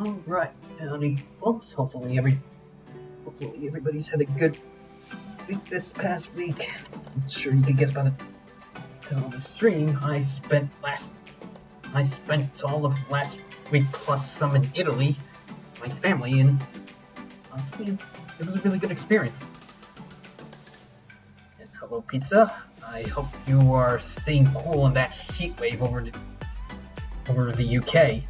Alright, howdy folks. Hopefully everybody's had a good week this past week. I'm sure you could guess by the title of the stream, I spent all of last week plus some in Italy, my family, and honestly it was a really good experience. And hello pizza, I hope you are staying cool in that heat wave over the UK.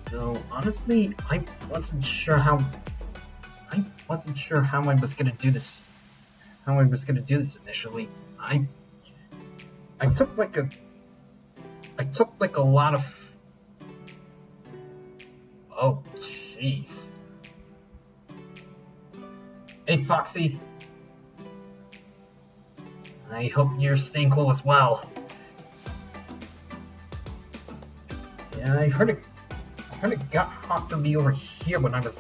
So honestly, I wasn't sure how I was gonna do this. Initially. I took like a lot of. Oh, jeez. Hey, Foxy. I hope you're staying cool as well. Yeah, I heard it got hot for me over here when I was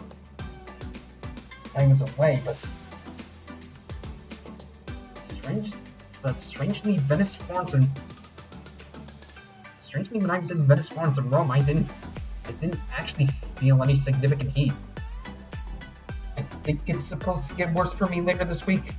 away, but strangely when I was in Venice, Florence, and Rome, I didn't actually feel any significant heat. I think it's supposed to get worse for me later this week.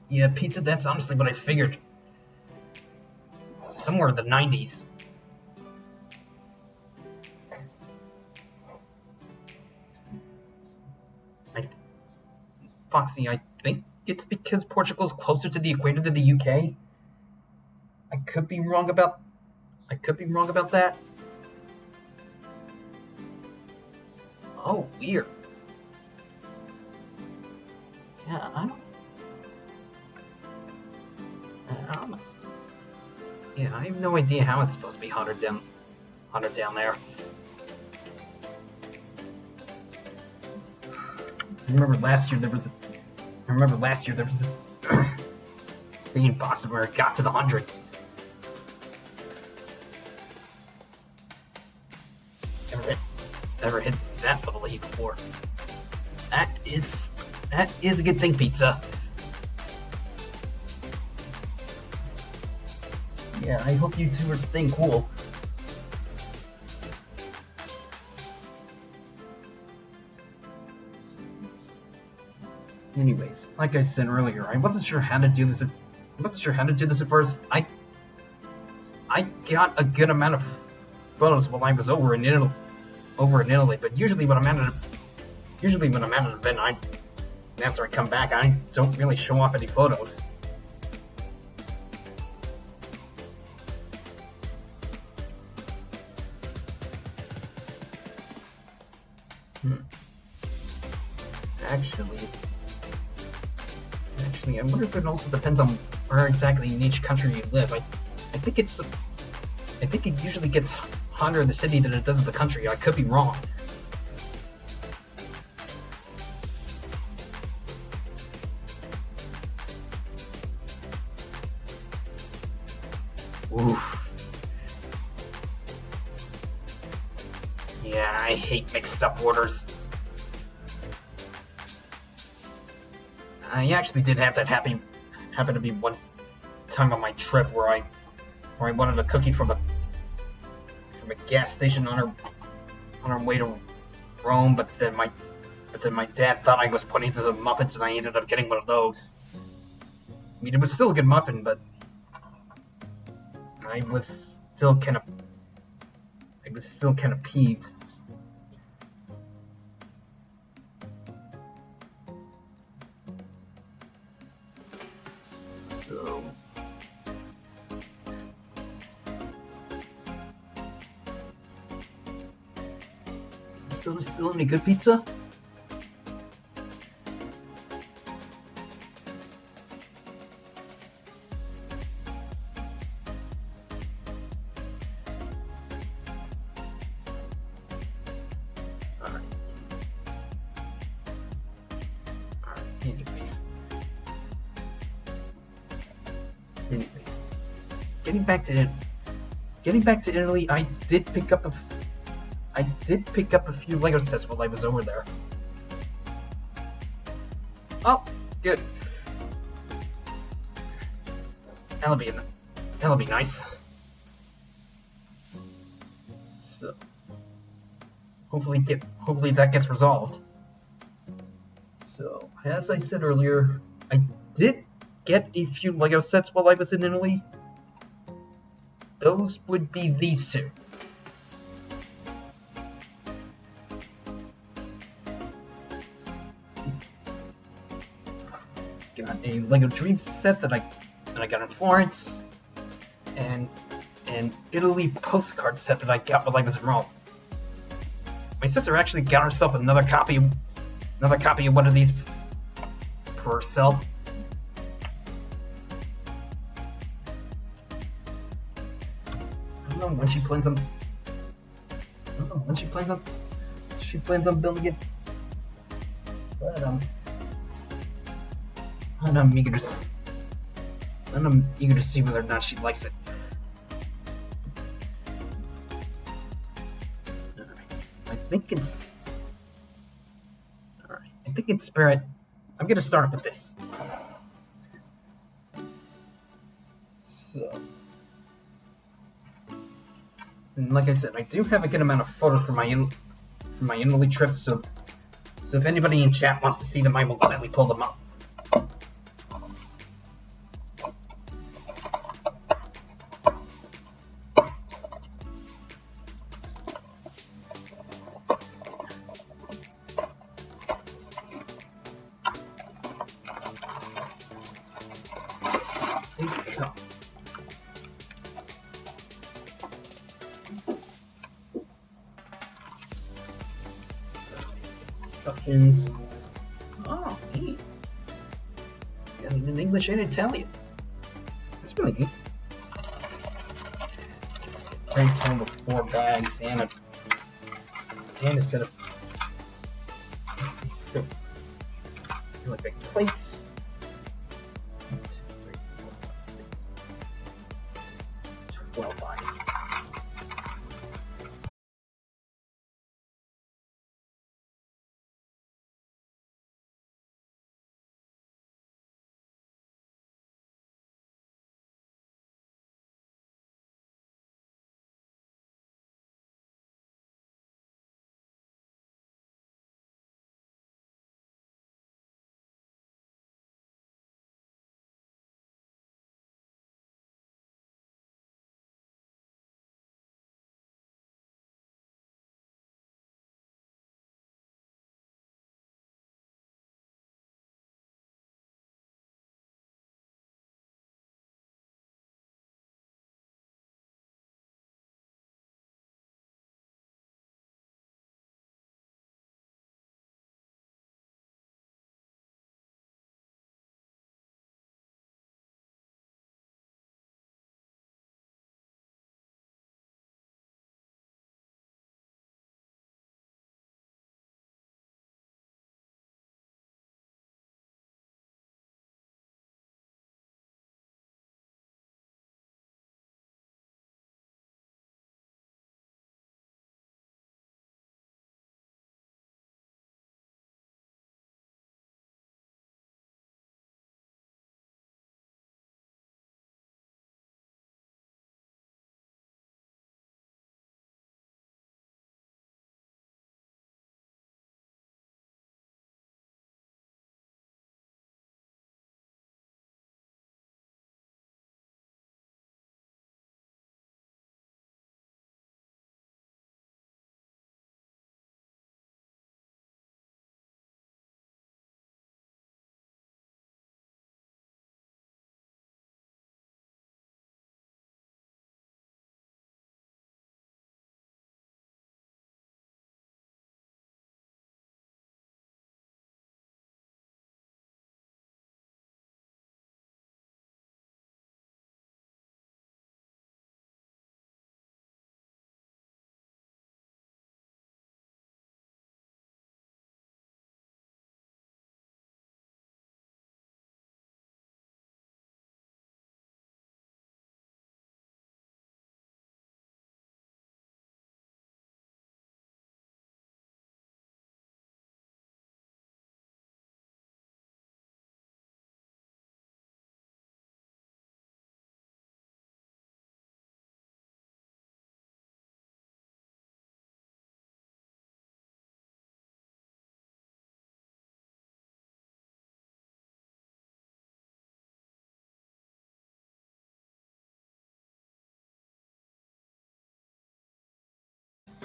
Yeah, pizza, that's honestly what I figured. Somewhere in the 90s. Foxy, I think it's because Portugal's closer to the equator than the UK. I could be wrong about that. Oh, weird. Yeah, I don't know. Yeah, I have no idea how it's supposed to be hotter down there. I remember last year there was a thing in Boston where it got to the hundreds. Never hit that level of heat before. That is a good thing, pizza. Yeah, I hope you two are staying cool. Anyways, like I said earlier, I wasn't sure how to do this at first. I got a good amount of photos while I was over in Italy, but usually when I'm at an event, after I come back, I don't really show off any photos. Actually, I wonder if it also depends on where exactly in each country you live. I think it usually gets hotter in the city than it does in the country. I could be wrong. Oof. Yeah, I hate mixed up orders. I actually did have that happen to be one time on my trip where I wanted a cookie from a gas station on our way to Rome, but then my dad thought I was putting the muffins, and I ended up getting one of those. I mean, it was still a good muffin, but I was still kind of peeved. So is this still any good pizza? Alright. Anyways. getting back to Italy, I did pick up a few Lego sets while I was over there. Oh, good. That'll be nice. So, hopefully that gets resolved. So, as I said earlier, I did get a few Lego sets while I was in Italy. Those would be these two. Got a Lego Dreams set that I got in Florence, and an Italy postcard set that I got while I was in Rome. My sister actually got herself another copy of one of these for herself. I don't know when she plans on building it, but I'm eager to see whether or not she likes it. I think in spirit, I'm gonna start with this. So, and like I said, I do have a good amount of photos from my Italy trips. So if anybody in chat wants to see them, I will gladly pull them up. Instructions. Oh, neat. Got it in English and Italian. That's really neat. Great time with 4 bags and a set of like big plates.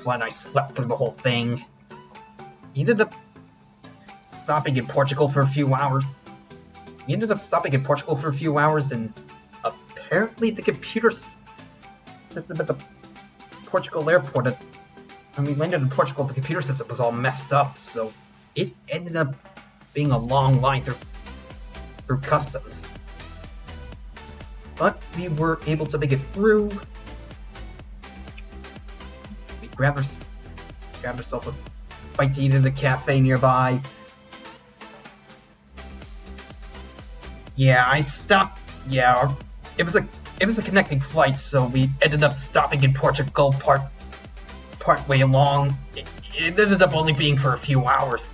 flight. I slept through the whole thing. We ended up stopping in Portugal for a few hours. And apparently the computer system at the Portugal airport, when we landed in Portugal, the computer system was all messed up, so it ended up being a long line through customs. But we were able to make it through. We grabbed ourselves a bite to eat at a cafe nearby. Yeah, I stopped. Yeah, it was a connecting flight, so we ended up stopping in Portugal part way along. It ended up only being for a few hours.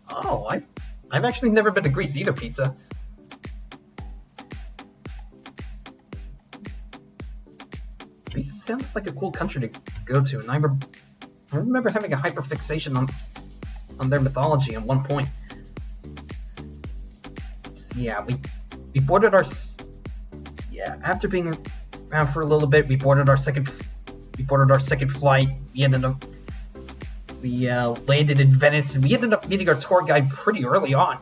Oh, I've actually never been to Greece either, Pizza. Greece sounds like a cool country to go to, and I remember having a hyperfixation on their mythology at one point. Yeah, we boarded our... Yeah, after being around for a little bit, we boarded our second flight. We landed in Venice, and we ended up meeting our tour guide pretty early on.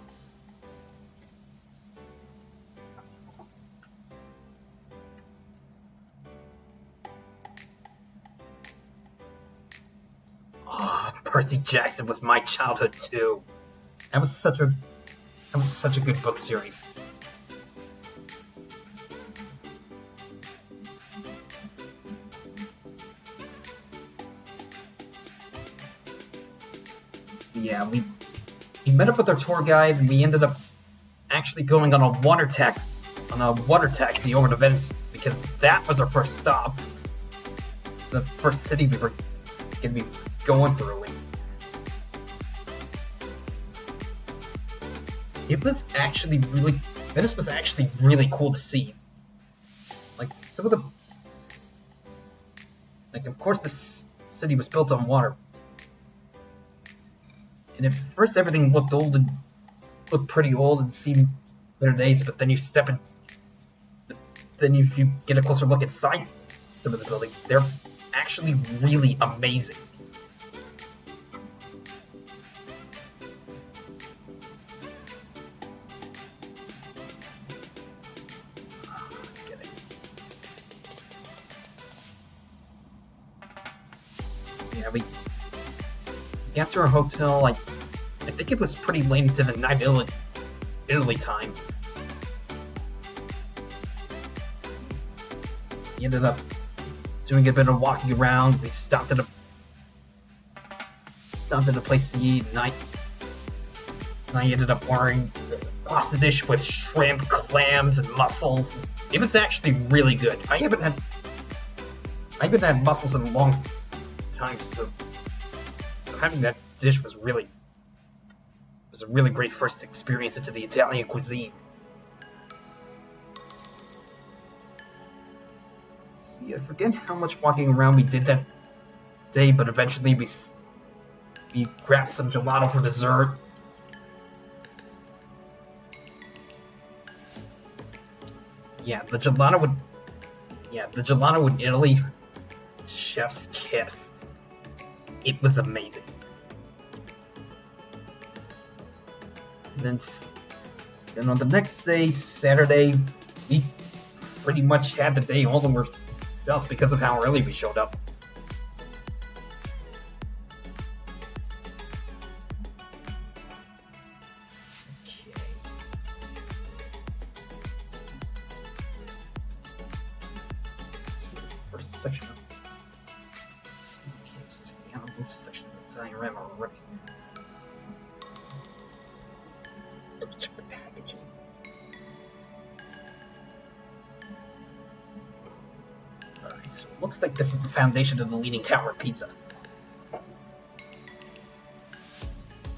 Oh, Percy Jackson was my childhood too. That was such a good book series. Yeah, we met up with our tour guide, and we ended up actually going on a water taxi over to Venice, because that was our first stop. The first city we were going to be going through. Venice was actually really cool to see. Like, some of the... Like, of course this city was built on water. And at first everything looked pretty old and seemed better days, but then if you get a closer look inside some of the buildings, they're actually really amazing. Yeah, we got to our hotel. I think it was pretty late into the night Italy time. We ended up doing a bit of walking around. We stopped at a place to eat, and I ended up ordering a pasta dish with shrimp, clams, and mussels. It was actually really good. I haven't had mussels in a long time, so having that dish was a really great first experience into the Italian cuisine. See, I forget how much walking around we did that day, but eventually we grabbed some gelato for dessert. The gelato in Italy, chef's kiss. It was amazing. Then on the next day, Saturday, we pretty much had the day all to ourselves because of how early we showed up. Okay. First section. Okay, it's just the outer section of the diorama already. Check the packaging. Alright, so it looks like this is the foundation of the Leaning Tower of Pisa.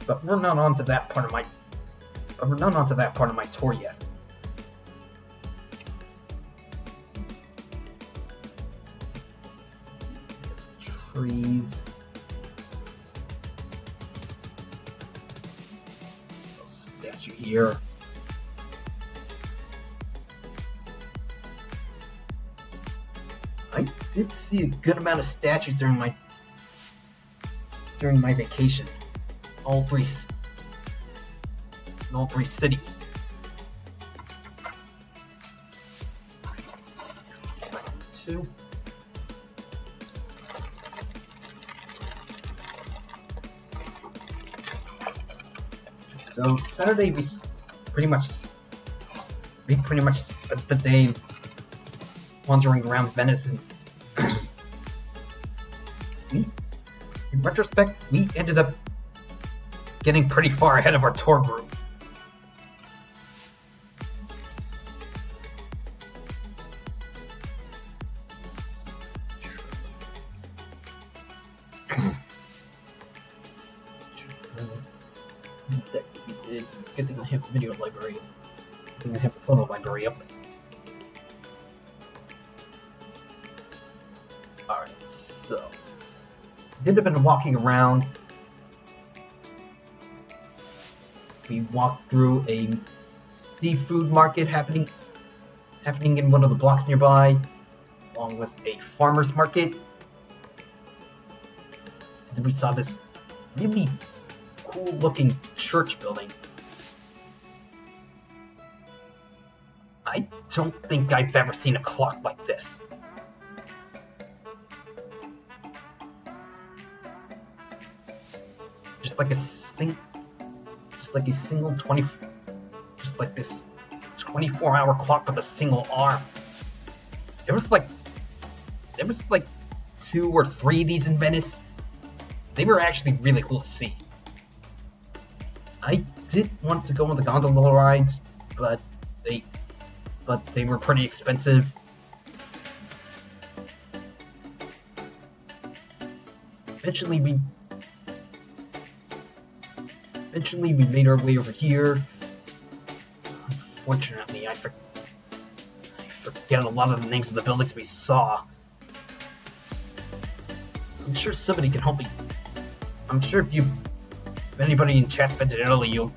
But we're not onto that part of my tour yet. Trees. statue here. I did see a good amount of statues during my vacation. All three cities. Two. So Saturday we pretty much spent the day wandering around Venice, and in retrospect, we ended up getting pretty far ahead of our tour group. Good thing I have a video library. Good thing I have a photo library up. Alright, so did a bit of walking around. We walked through a seafood market happening in one of the blocks nearby, along with a farmer's market. Then we saw this really cool looking church building. I don't think I've ever seen a clock like this. Just like this 24-hour clock with a single arm. There was like 2 or 3 of these in Venice. They were actually really cool to see. I did want to go on the gondola rides, but they were pretty expensive. Eventually we made our way over here. Unfortunately, I forget a lot of the names of the buildings we saw. I'm sure somebody can help me. I'm sure if anybody in chat's been to Italy, you'll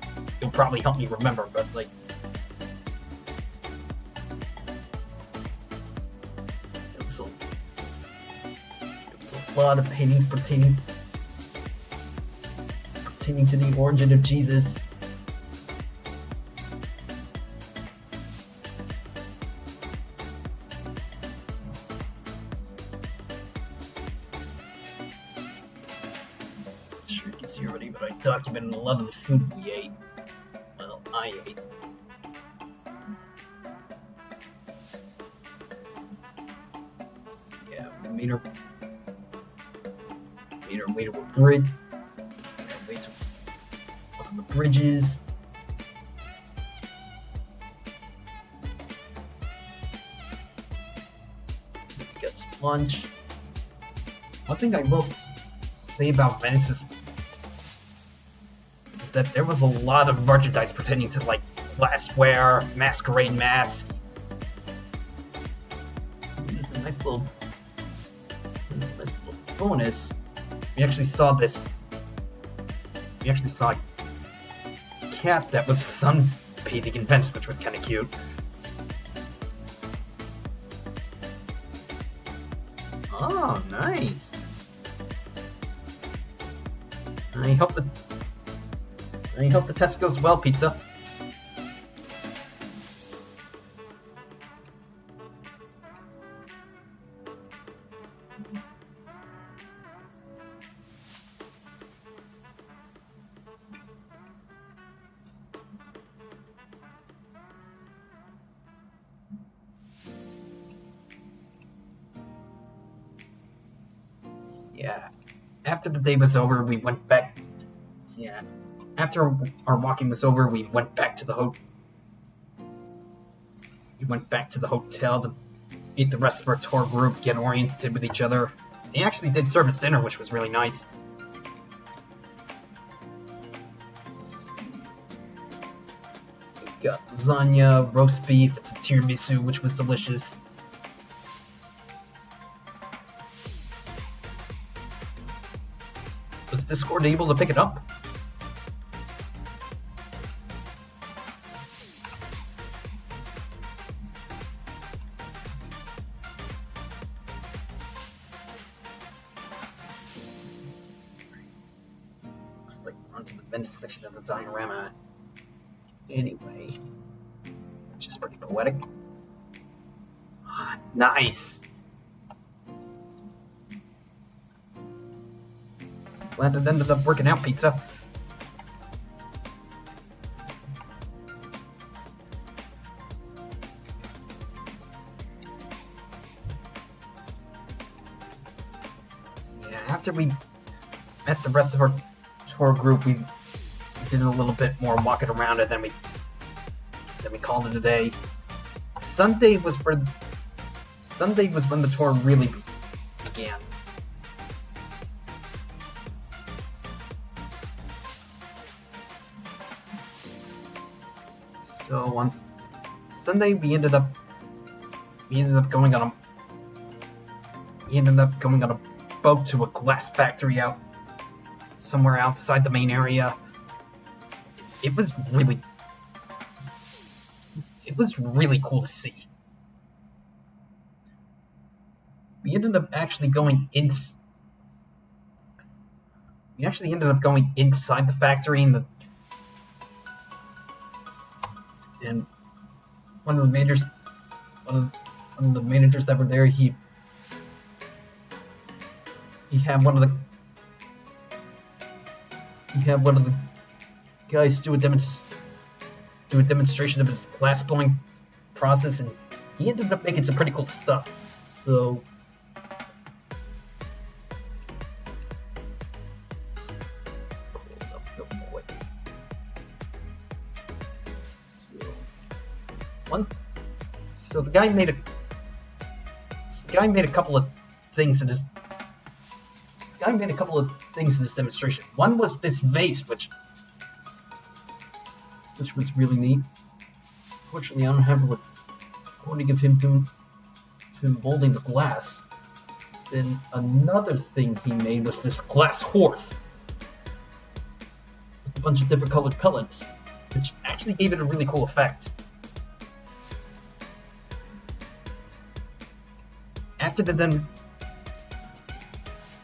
probably help me remember, but like, there was a lot of paintings pertaining to the origin of Jesus. Sure you see already, but I documented a lot of the food we ate. Well, I ate. Yeah, we made our way to a bridge. On the bridges. We got some lunch. One thing I will say about Venice is that there was a lot of merchandise pertaining to like glassware, masquerade masks. There's a nice little bonus. We actually saw a cat that was sunbathing in Venice, which was kind of cute. Oh, nice. I hope the test goes well, pizza. Yeah. After the day was over, we went back. Yeah. After our walking was over, we went back to the hotel to meet the rest of our tour group, get oriented with each other. They actually did serve us dinner, which was really nice. We got lasagna, roast beef, and some tiramisu, which was delicious. Was Discord able to pick it up? men's section of the diorama. Anyway, which is pretty poetic. Nice. Glad it ended up working out, pizza. Yeah, after we met the rest of our tour group, we did a little bit more walking around, and then we called it a day. Sunday was when the tour really began. So on Sunday we ended up going on a boat to a glass factory out somewhere outside the main area. It was really cool to see. We ended up actually going inside the factory, and one of the managers that were there, he had one of the guys do a demonstration of his glass blowing process, and he ended up making some pretty cool stuff. So So the guy made a couple of things in his demonstration. One was this vase, which was really neat. Fortunately, I don't have a recording of him molding the glass. Then another thing he made was this glass horse with a bunch of different colored pellets, which actually gave it a really cool effect.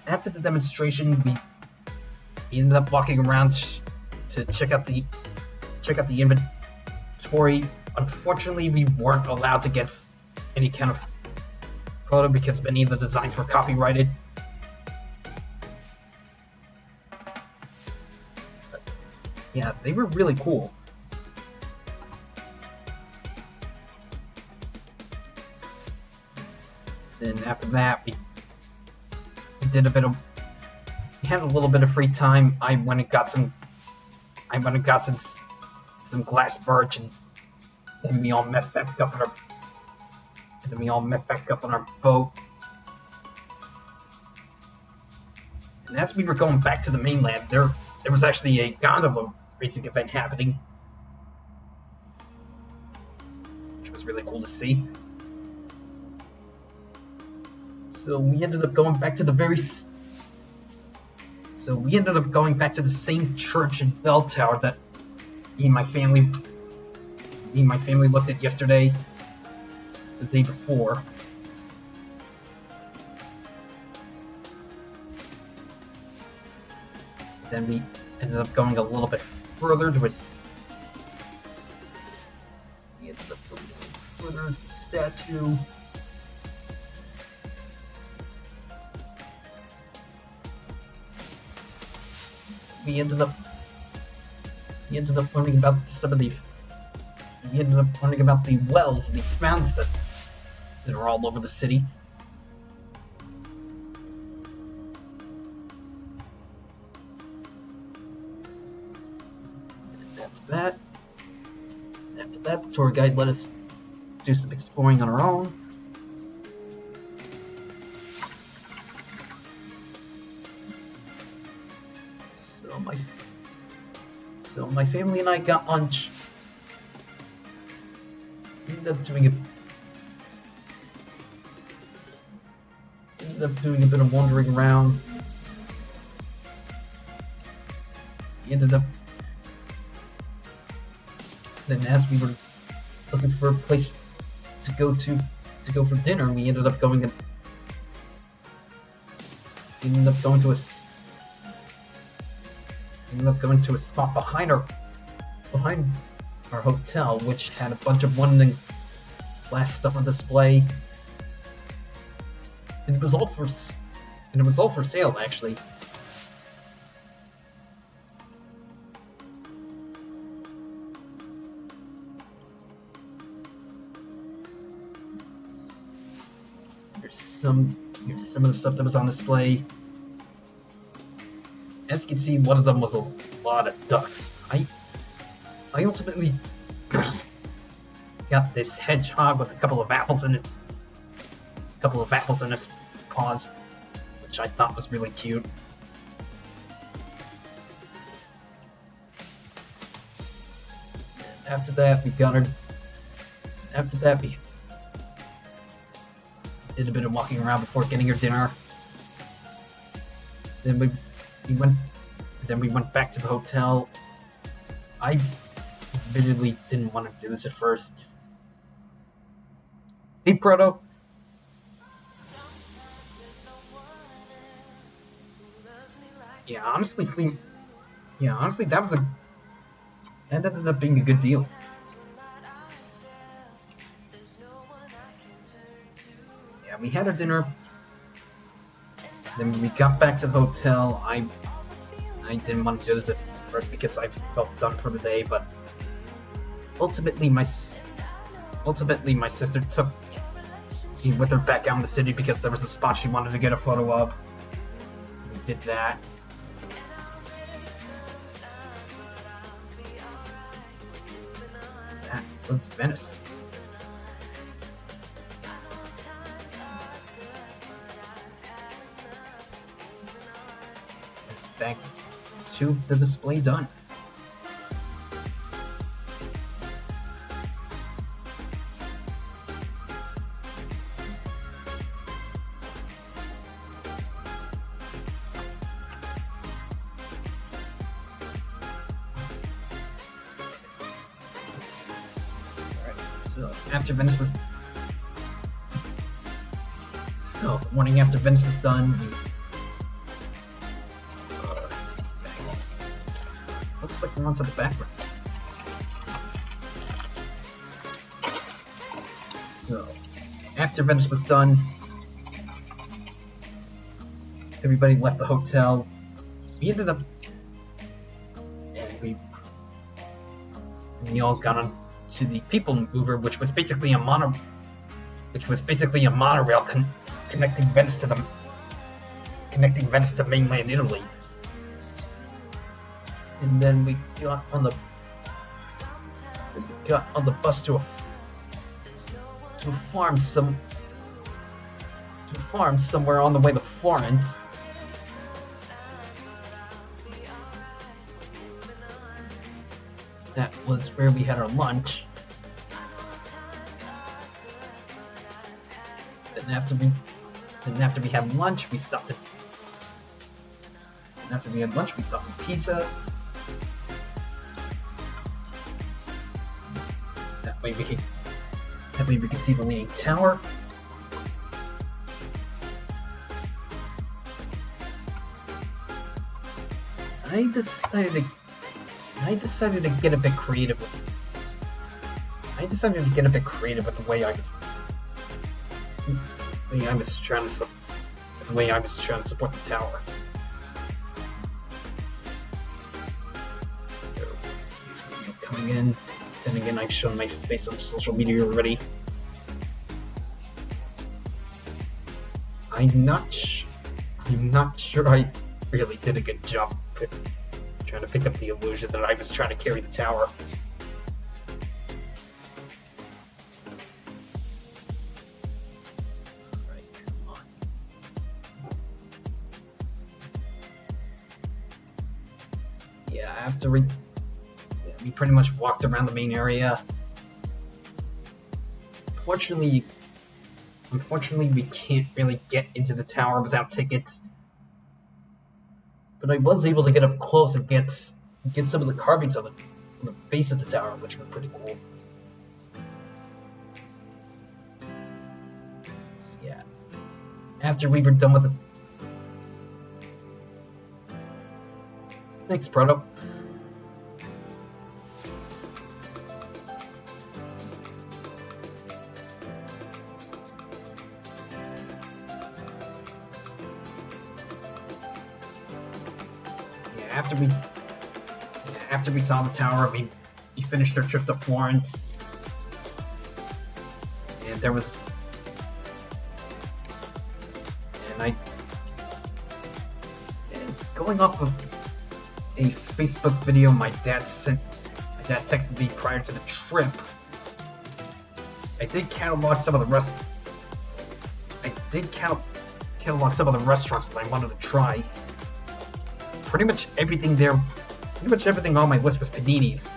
After the demonstration, we ended up walking around to check out the inventory. Unfortunately, we weren't allowed to get any kind of photo because many of the designs were copyrighted. But yeah, they were really cool. Then after that, we had a little bit of free time. I went and got some glass birch, and then we all met back up on our boat. And as we were going back to the mainland, there was actually a gondola racing event happening, which was really cool to see. So we ended up going back to the same church in Bell Tower that me and my family looked at yesterday, the day before. Then we ended up going a little bit further to statue. We ended up learning about the wells, the fountains that are all over the city. After that, the tour guide let us do some exploring on our own. So my family and I got lunch. Ended up doing a bit of wandering around. Then as we were looking for a place to go for dinner, we ended up going to ended up going to a spot behind our hotel, which had a bunch of London glass stuff on display. And it was all for sale, actually. Here's some of the stuff that was on display. As you can see, one of them was a lot of ducks. I ultimately got this hedgehog with a couple of apples in its paws, which I thought was really cute. And after that, we did a bit of walking around before getting our dinner. Then we went back to the hotel. I admittedly didn't want to do this at first. Hey, Proto. Yeah, honestly, that ended up being a good deal. Yeah, we had our dinner. Then when we got back to the hotel, I didn't want to do this at first because I felt done for the day, but ultimately my sister took me with her back out in the city because there was a spot she wanted to get a photo of. So we did that. That was Venice. Back to the display done. The morning after Venice was done, looks like we're onto the background. So, after Venice was done, everybody left the hotel. We ended up, and we all got on to the People Mover, which was basically a monorail connecting Venice to mainland Italy. And then we got on the bus to a farm somewhere on the way to Florence. That was where we had our lunch. Then after we had lunch, we stopped at pizza. That way we could see the Leaning Tower. I decided to get a bit creative with the way I was trying to support the tower. Coming in, then again, I've shown my face on social media already. I'm not sure I really did a good job trying to pick up the illusion that I was trying to carry the tower. After we pretty much walked around the main area. Unfortunately, we can't really get into the tower without tickets. But I was able to get up close and get some of the carvings on the base of the tower, which were pretty cool. Yeah. After we were done with the... Thanks, Proto. after we saw the tower, we finished our trip to Florence, and there was, and going off of a Facebook video my dad texted me prior to the trip. I did catalog some of the restaurants that I wanted to try. Pretty much everything on my list was paninis.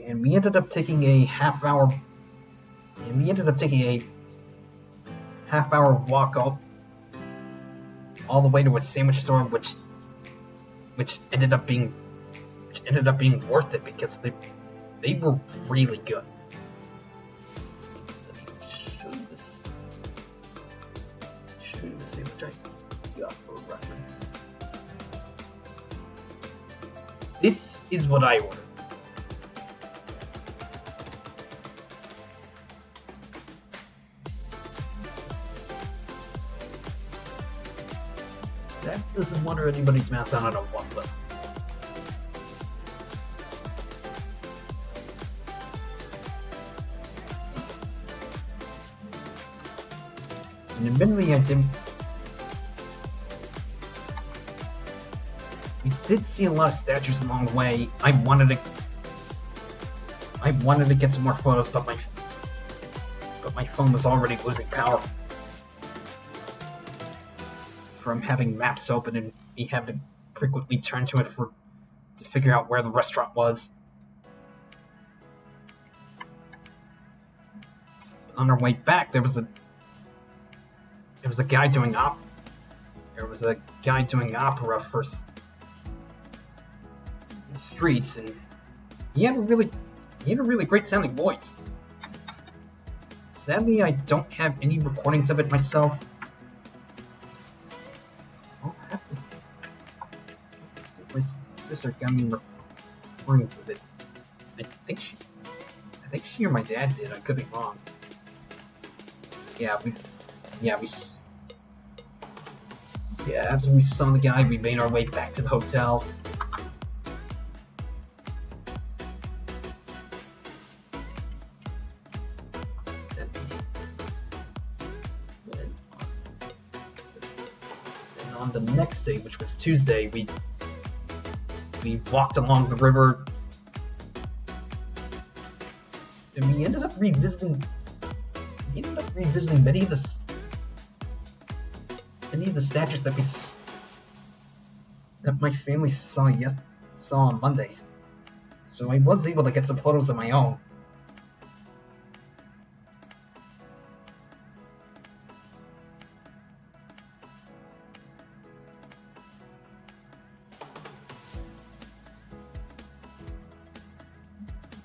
And we ended up taking a half-hour walk all the way to a sandwich store, which ended up being worth it because they were really good. Let me show you this sandwich I got for reference. This is what I ordered. That doesn't water anybody's mouth out, I don't want, but and admittedly, we did see a lot of statues along the way. I wanted to get some more photos, but my phone was already losing power from having maps open, and we had to frequently turn to it to figure out where the restaurant was. On our way back, there was a guy doing opera for the streets, and he had a really great sounding voice. Sadly, I don't have any recordings of it myself. I'll have to see if my sister got me recordings of it. I think she or my dad did. I could be wrong. After we saw the guy, we made our way back to the hotel. And on the next day, which was Tuesday, we walked along the river, and we ended up revisiting many of the statues that my family saw on Mondays. So I was able to get some photos of my own.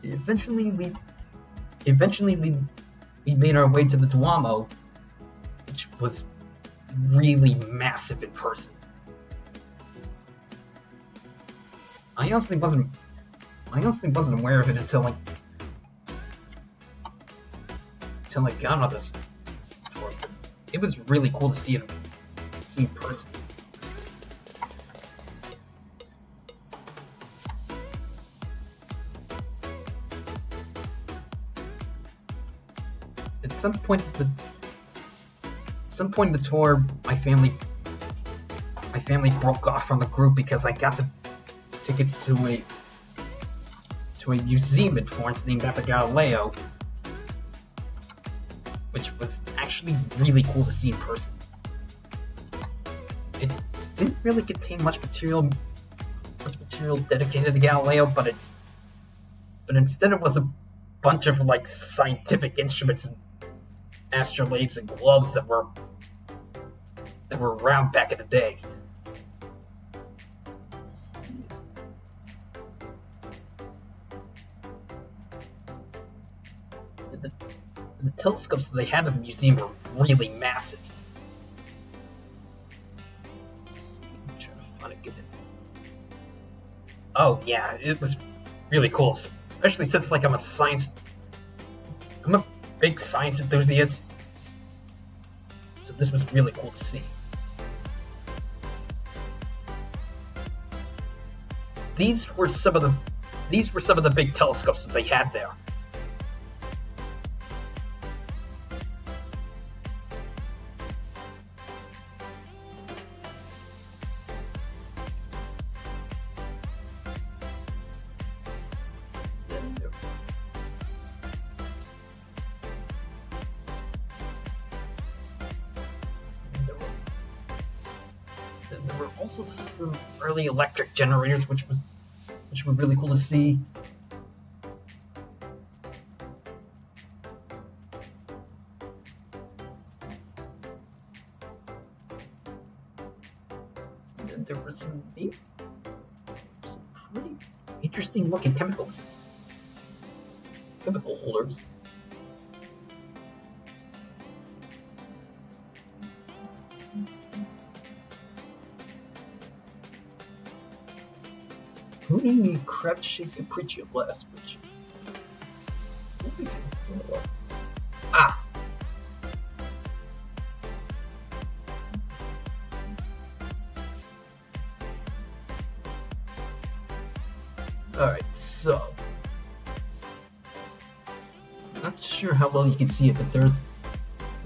Eventually we made our way to the Duomo, which was really massive in person. I honestly wasn't aware of it until I got on this tour. It was really cool to see it in person. At some point in the tour, my family broke off from the group because I got tickets to a museum in Florence named after Galileo, which was actually really cool to see in person. It didn't really contain much material dedicated to Galileo, but instead it was a bunch of scientific instruments and astrolabes and globes that were around back in the day. The telescopes that they had in the museum were really massive. I'm trying to find it. Oh yeah, it was really cool, especially since I'm a big science enthusiast. this was really cool to see. These were some of the big telescopes that they had there. There were also some early electric generators, which were really cool to see. And then there were some pretty interesting looking chemical holders. Including crab-shaped Apricio blast, which... Ah! Alright, so... I'm not sure how well you can see it, but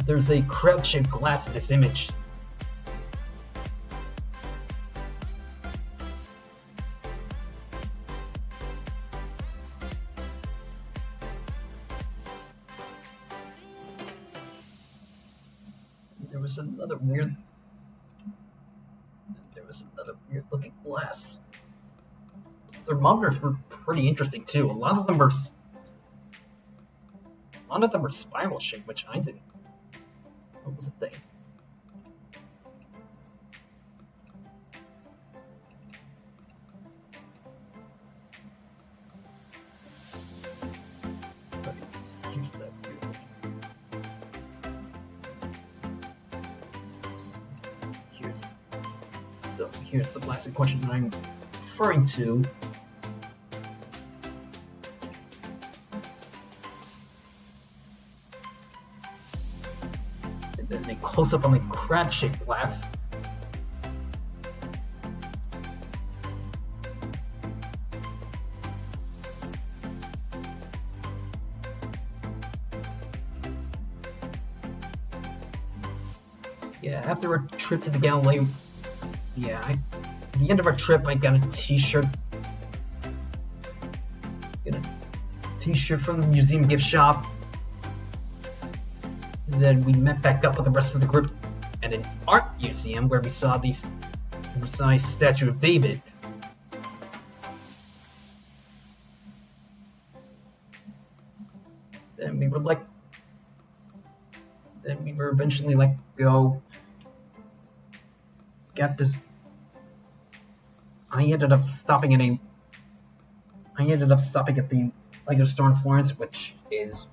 there's a crab-shaped glass in this image. There was another weird looking glass. Thermometers were pretty interesting too. A lot of them were spiral shaped, which I didn't. What was the thing? Here's that weird. Here's the plastic question that I'm referring to. And then a close up on the crab-shaped glass. Yeah, after a trip to the Galileo. So yeah, at the end of our trip, I got a t-shirt. From the museum gift shop. And then we met back up with the rest of the group at an art museum where we saw a statue of David. Then we were eventually let go. Got this. I ended up stopping at the Lego store in Florence, which is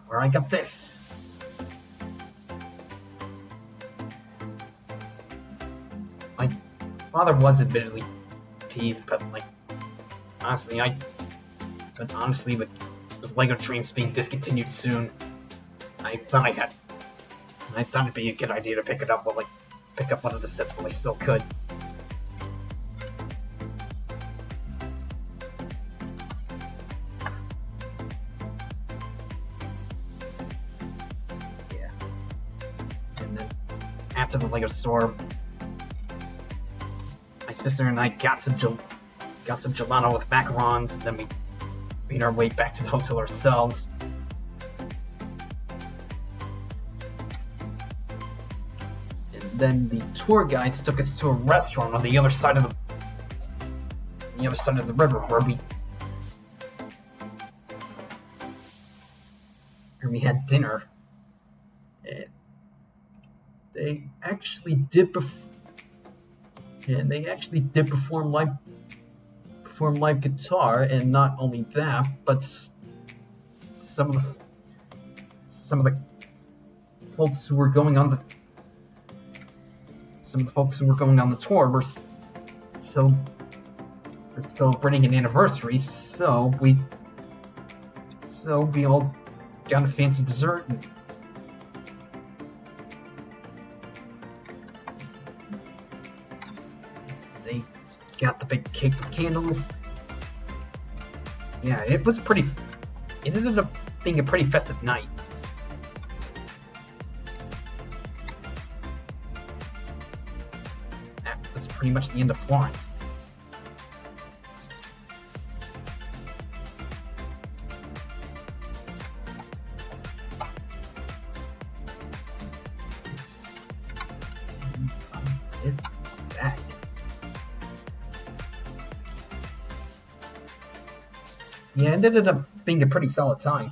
where I got this. My father was admittedly peeved, but honestly, with Lego Dreams being discontinued soon, I thought it'd be a good idea to pick up one of the sets while I still could. Yeah. And then after the Lego store, my sister and I got some gelato with macarons, and then we made our way back to the hotel ourselves. Then the tour guides took us to a restaurant on the other side of the river where we had dinner. And they actually did perform live guitar, and not only that, but some of the folks who were going on the tour were celebrating an anniversary, so we all got a fancy dessert They got the big cake with candles. Yeah, it was pretty. It ended up being a pretty festive night. That was pretty much the end of Florence. This bag. Yeah, it ended up being a pretty solid time.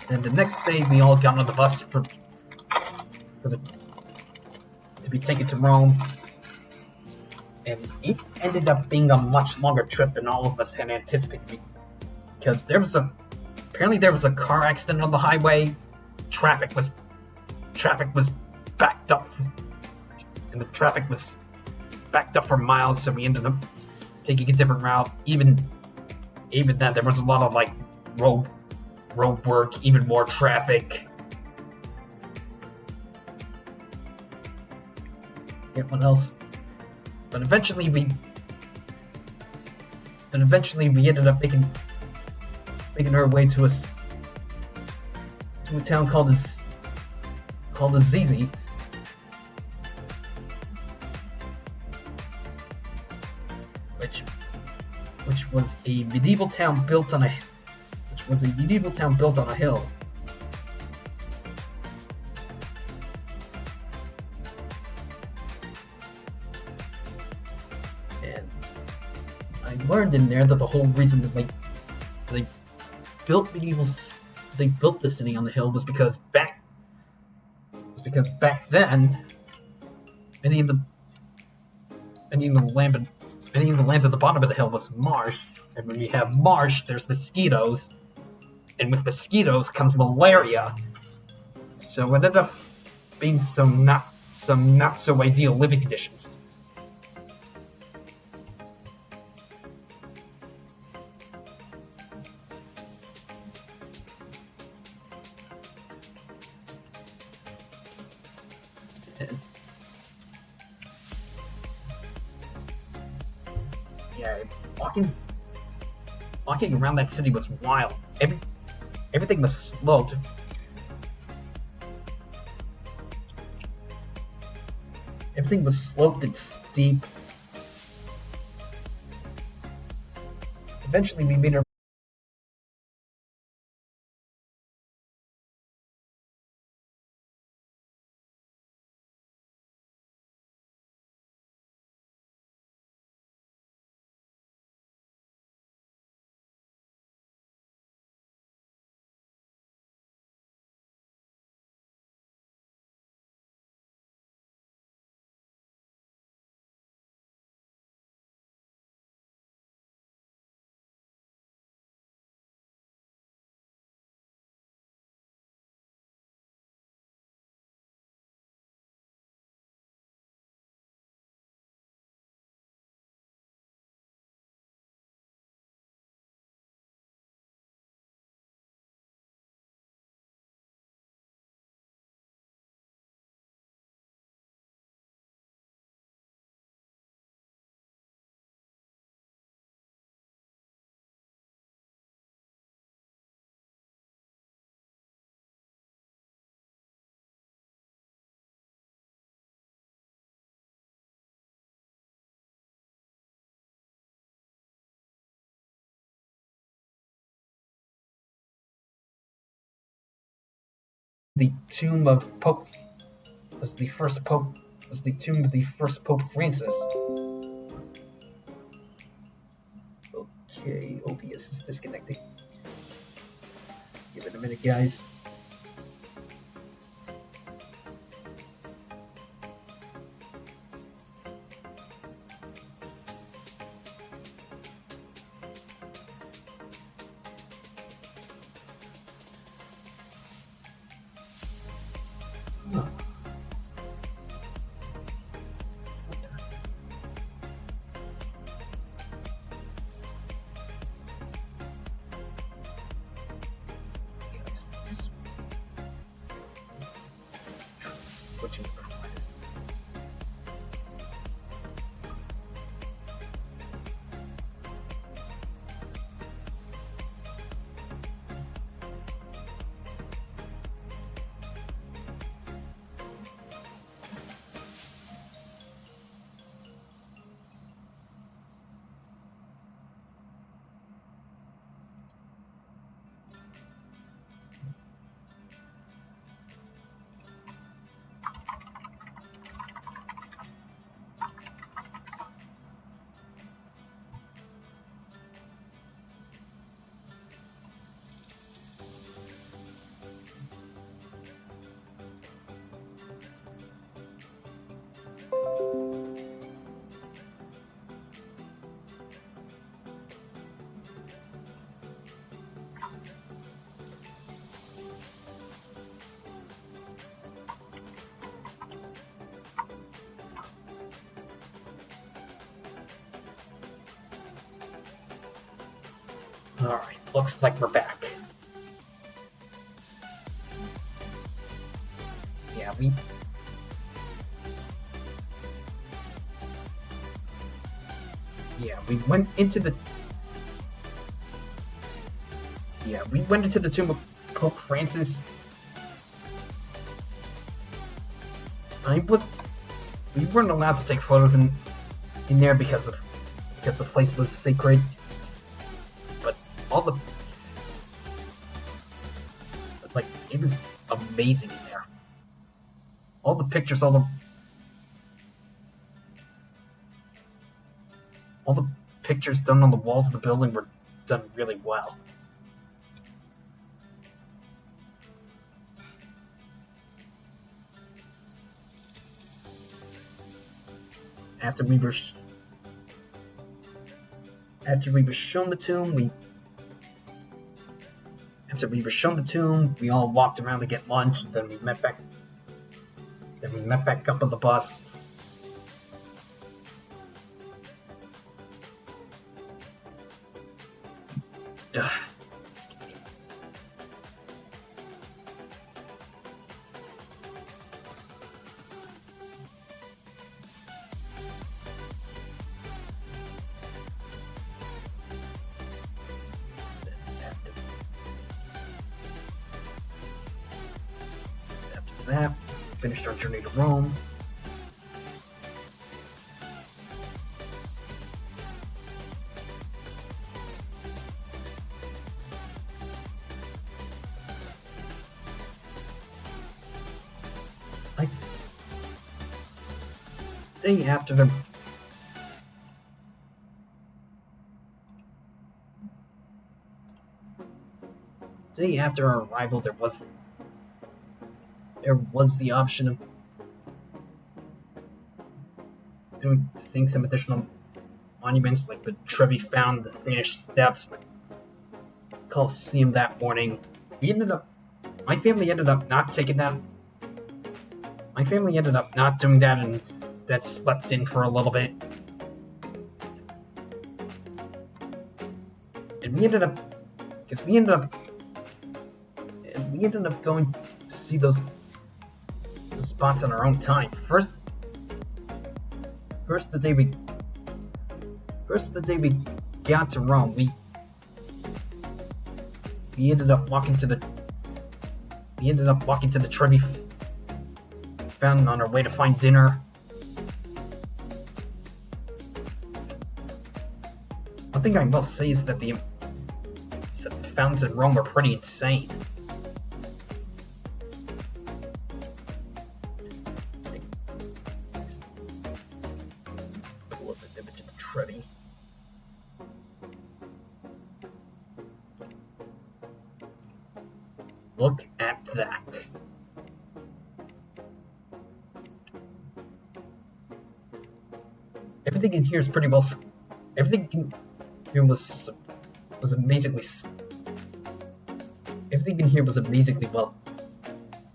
And the next day, we all got on the bus to be taken to Rome. And it ended up being a much longer trip than all of us had anticipated. Because apparently there was a car accident on the highway. Traffic was backed up. And the traffic was backed up for miles, so we ended up taking a different route. Even then, there was a lot of like road work, even more traffic. Yeah, what else? But eventually we ended up making our way to a town called Assisi. Which was a medieval town built on a hill. And I learned in there that the whole reason that they built the city on the hill was because back then any of the land at the bottom of the hill was marsh, and when you have marsh, there's mosquitoes, and with mosquitoes comes malaria. So it ended up being some not so ideal living conditions. Yeah, walking around that city was wild. Everything was sloped. Everything was sloped and steep. Eventually, we made our the tomb of the first Pope Francis. Okay, OBS is disconnecting. Give it a minute, guys. Alright, looks like we're back. Yeah, we went into the... Yeah, we went into the tomb of Pope Francis. We weren't allowed to take photos in there because the place was sacred. But it was amazing in there. All the pictures, all the pictures done on the walls of the building were done really well. After we were shown the tomb, we all walked around to get lunch. Then we met back up on the bus. Excuse me. After that, finished our journey to Rome. Day after our arrival, there was the option of seeing some additional monuments, like the Trevi Fountain, the Spanish Steps, the Colosseum that morning. My family ended up not taking that. My family ended up not doing that and instead slept in for a little bit. And we ended up going to see those spots on our own time. First the day we got to Rome, we ended up walking to the Trevi Fountain on our way to find dinner. One thing I must say is that the fountains in Rome are pretty insane. Pull up an image of the Trevi. Look at that. Everything in here is pretty well. Everything in here was amazingly. Everything in here was amazingly well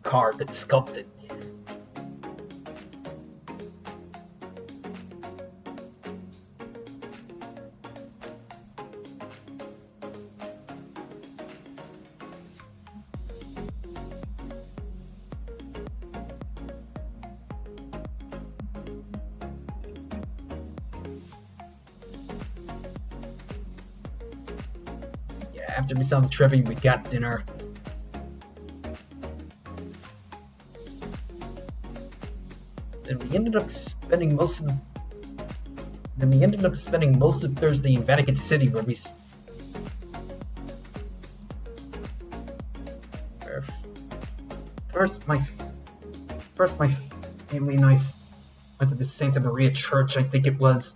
carved and sculpted. After we saw the Trevi, we got dinner. And we ended up spending most of Thursday in Vatican City, where we first my family and I went to the Santa Maria Church. I think it was.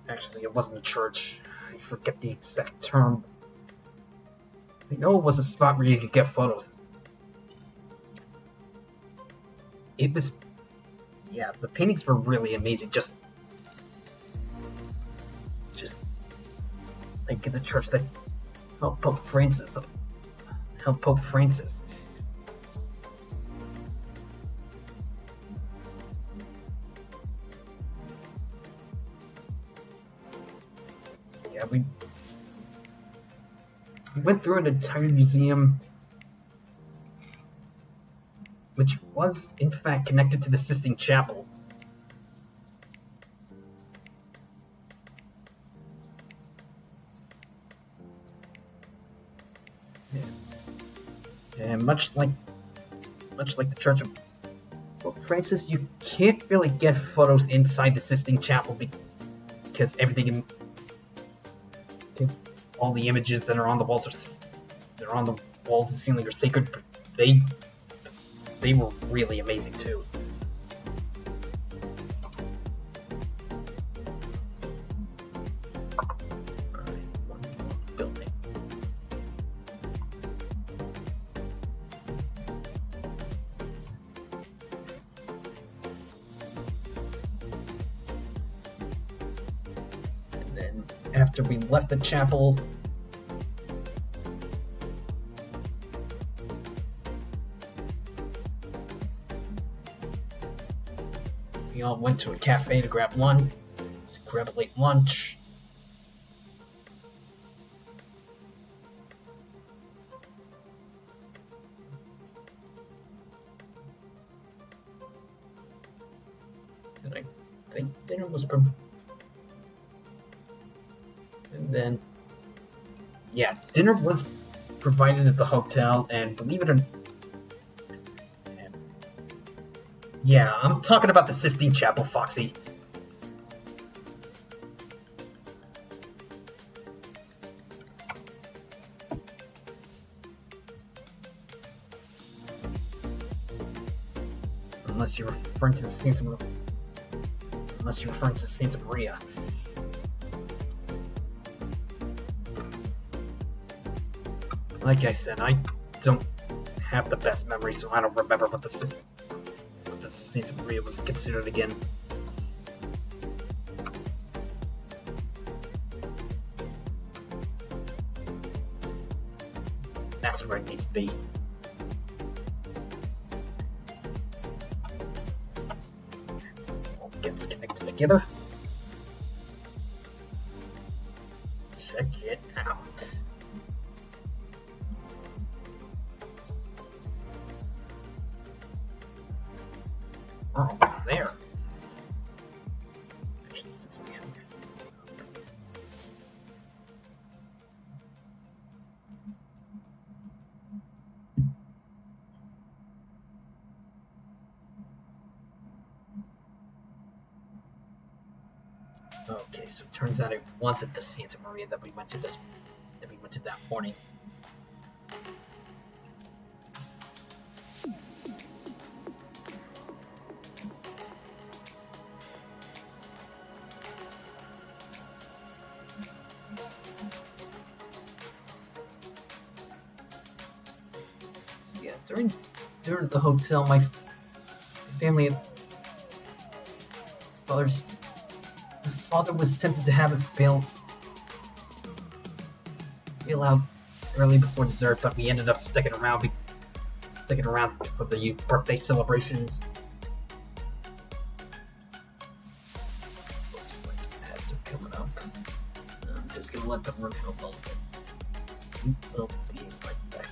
Actually, it wasn't a church. I forget the exact term. I know it was a spot where you could get photos. It was, yeah, the paintings were really amazing. Just like in the church that helped Pope Francis. Yeah, we went through an entire museum, which was, in fact, connected to the Sistine Chapel. And much like the Church of Pope Francis, you can't really get photos inside the Sistine Chapel because all the images that are on the walls and ceiling are sacred. But they were really amazing too. After we left the chapel, we all went to a cafe to grab a late lunch. And I think dinner was dinner was provided at the hotel, and believe it or not, yeah, I'm talking about the Sistine Chapel, Foxy. Unless you're referring to Santa Maria. Like I said, I don't have the best memory, so I don't remember what the Santa Maria was considered again. That's where it needs to be. All gets connected together. Check it out. We're almost there. Actually, since we have Okay, so it turns out it wasn't the Santa Maria that we went to that morning. Yeah, during the hotel, my family and father was tempted to have us bail out early before dessert, but we ended up sticking around for the birthday celebrations. Looks like ads are coming up. I'm just gonna let them run for a little bit. We will be right back.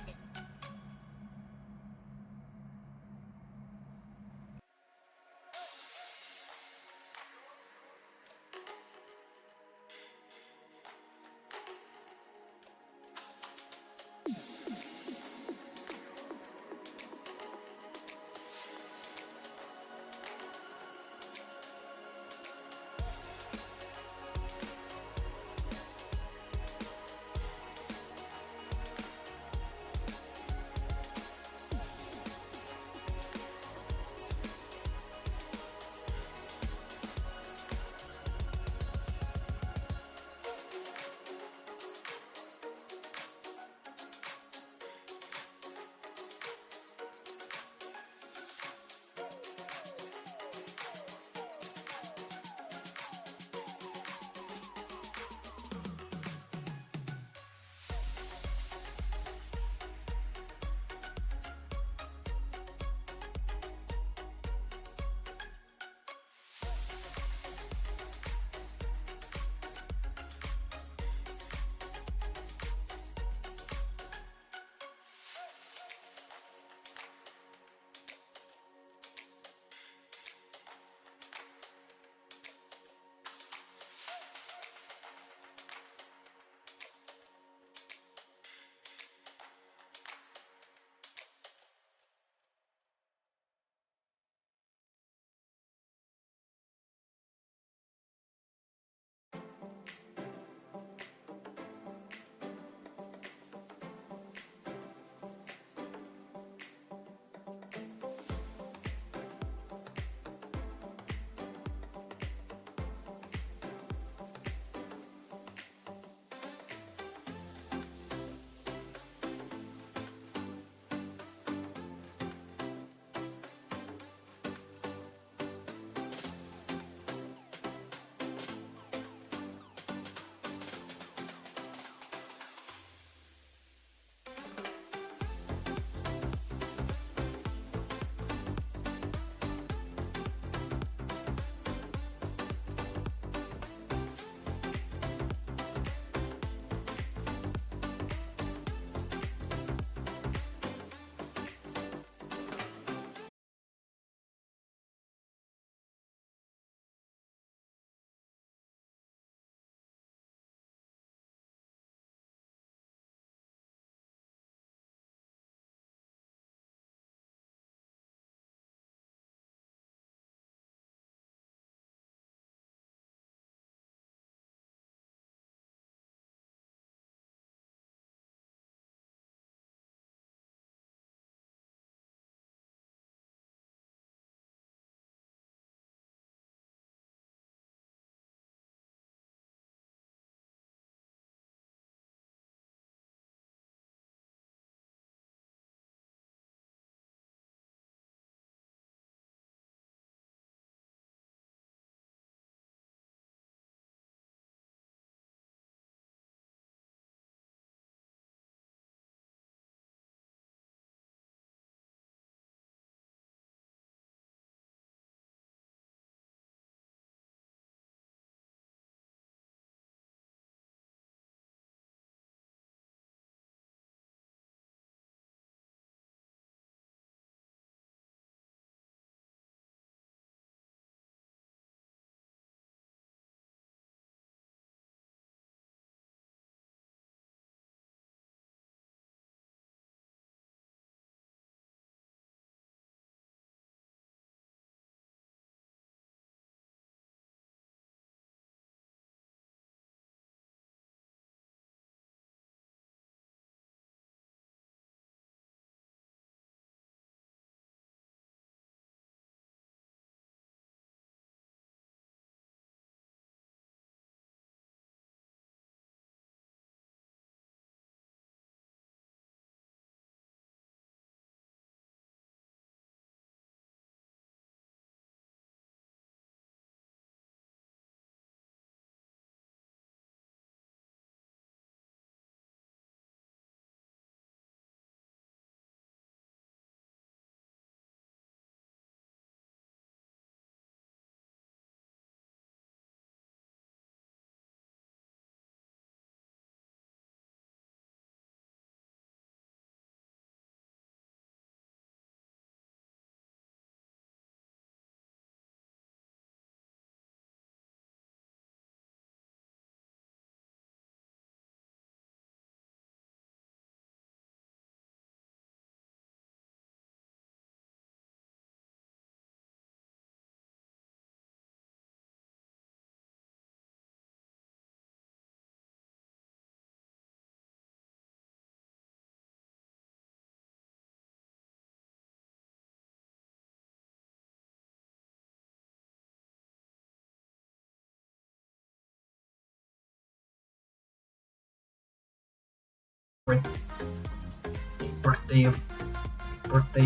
birthday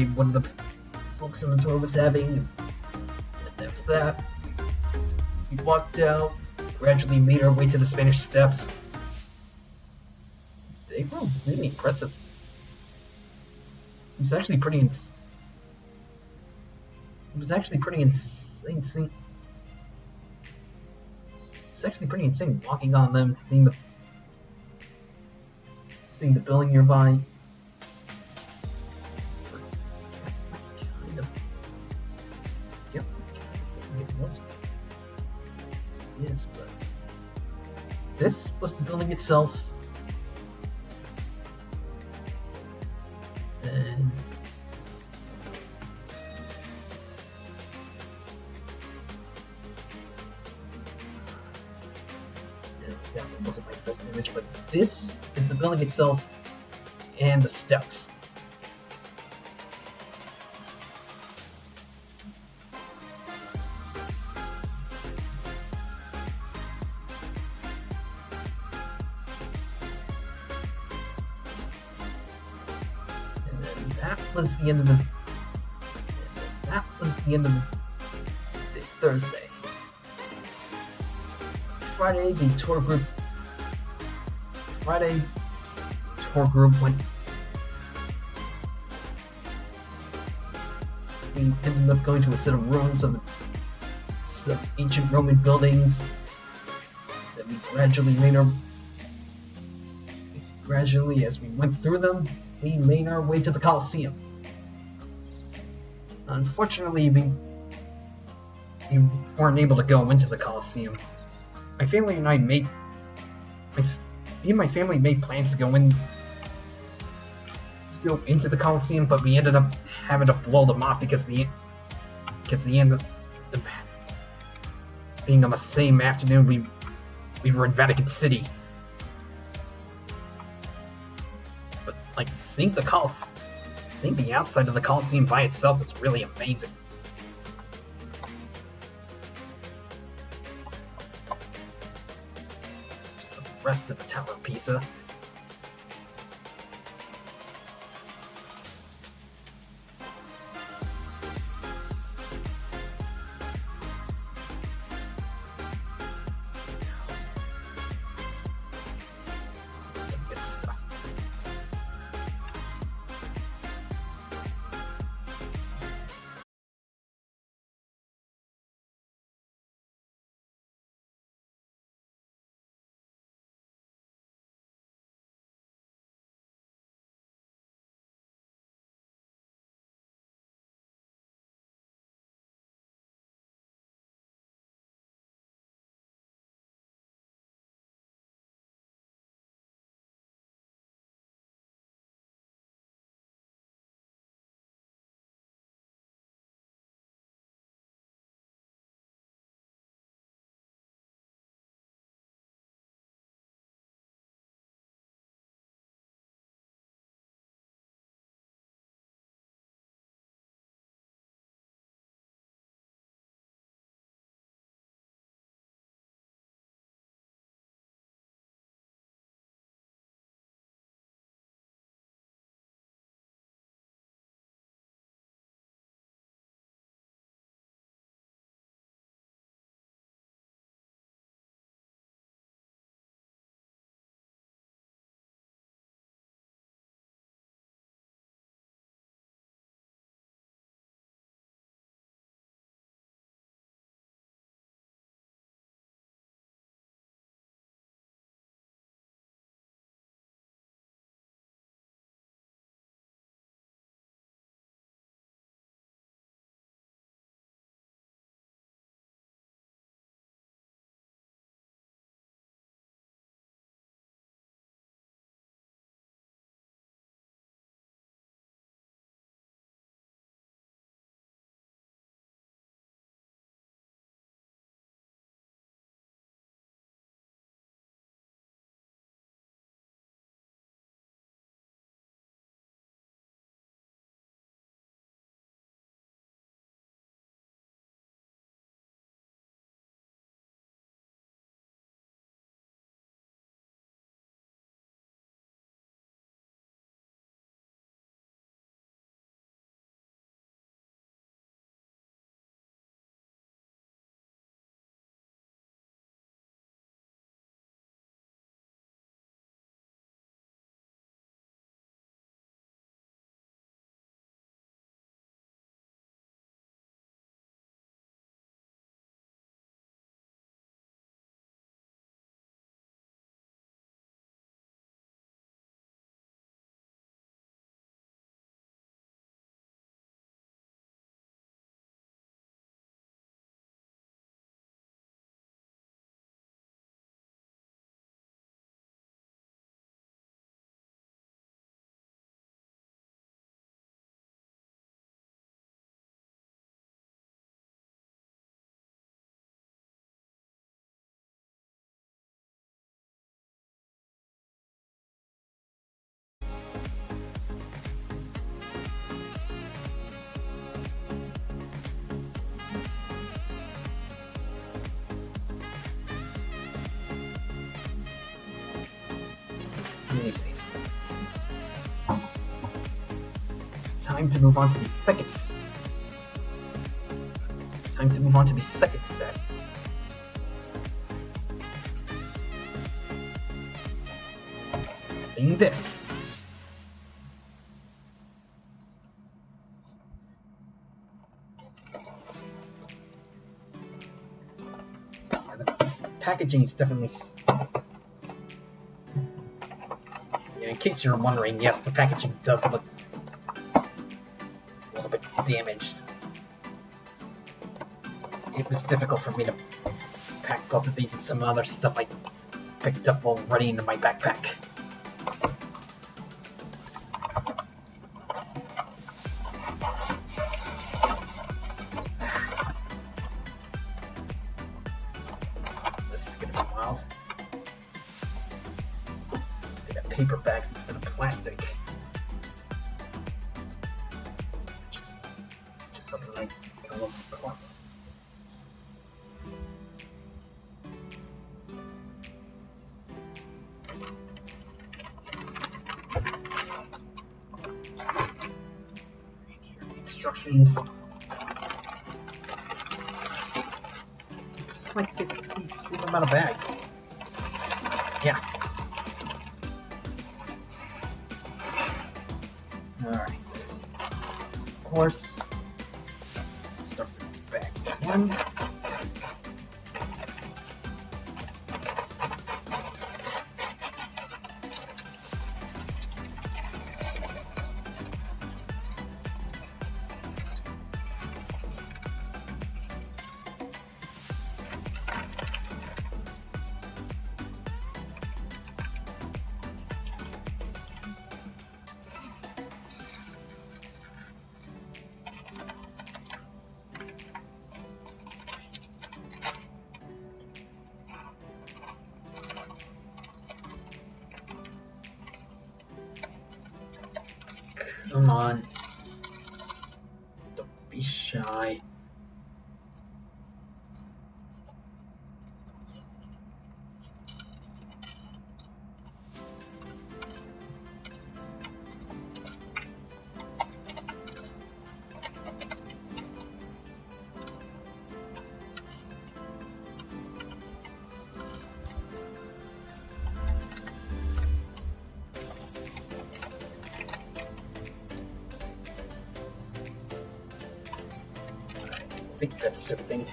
one of the folks in the tour was having. And after that, we walked out, gradually made our way to the Spanish Steps. They were really impressive. It was actually pretty insane. It's actually pretty insane walking on them, seeing the building nearby. Kind of. Yep. It was. Yes, but this was the building itself. And that wasn't my best image, but this is the building itself and the steps. And then that was the end of the Thursday. Friday, the tour group went. We ended up going to a set of ruins of some ancient Roman buildings that we gradually, as we went through them, we made our way to the Colosseum. Unfortunately, we weren't able to go into the Colosseum. My family and I me and my family made plans to go into the Colosseum, but we ended up having to blow them off because the end of being on the same afternoon we were in Vatican City. But seeing the outside of the Colosseum by itself is really amazing. Just the rest of the Tower of Pisa. time to move on to the second. It's time to move on to the second set. Being this. Packaging is definitely. In case you're wondering, yes, the packaging does look a little bit damaged. It was difficult for me to pack both of these and some other stuff I picked up already into my backpack. Paper bags instead of plastic. Just something like a little cloth. Instructions. It's like it's the same amount of bags. Yeah. Alright. Of course, start with bag one. Come on. Don't be shy. I think that's everything.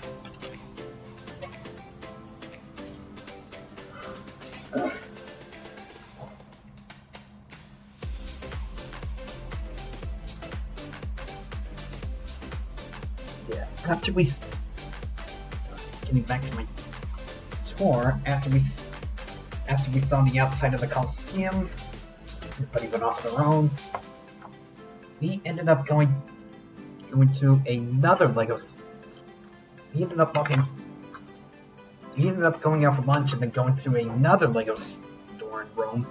Yeah, after we getting back to my tour, after we saw the outside of the Coliseum, everybody went off on their own. We ended up going to another Lego. We ended up going out for lunch and then going to another Lego store in Rome,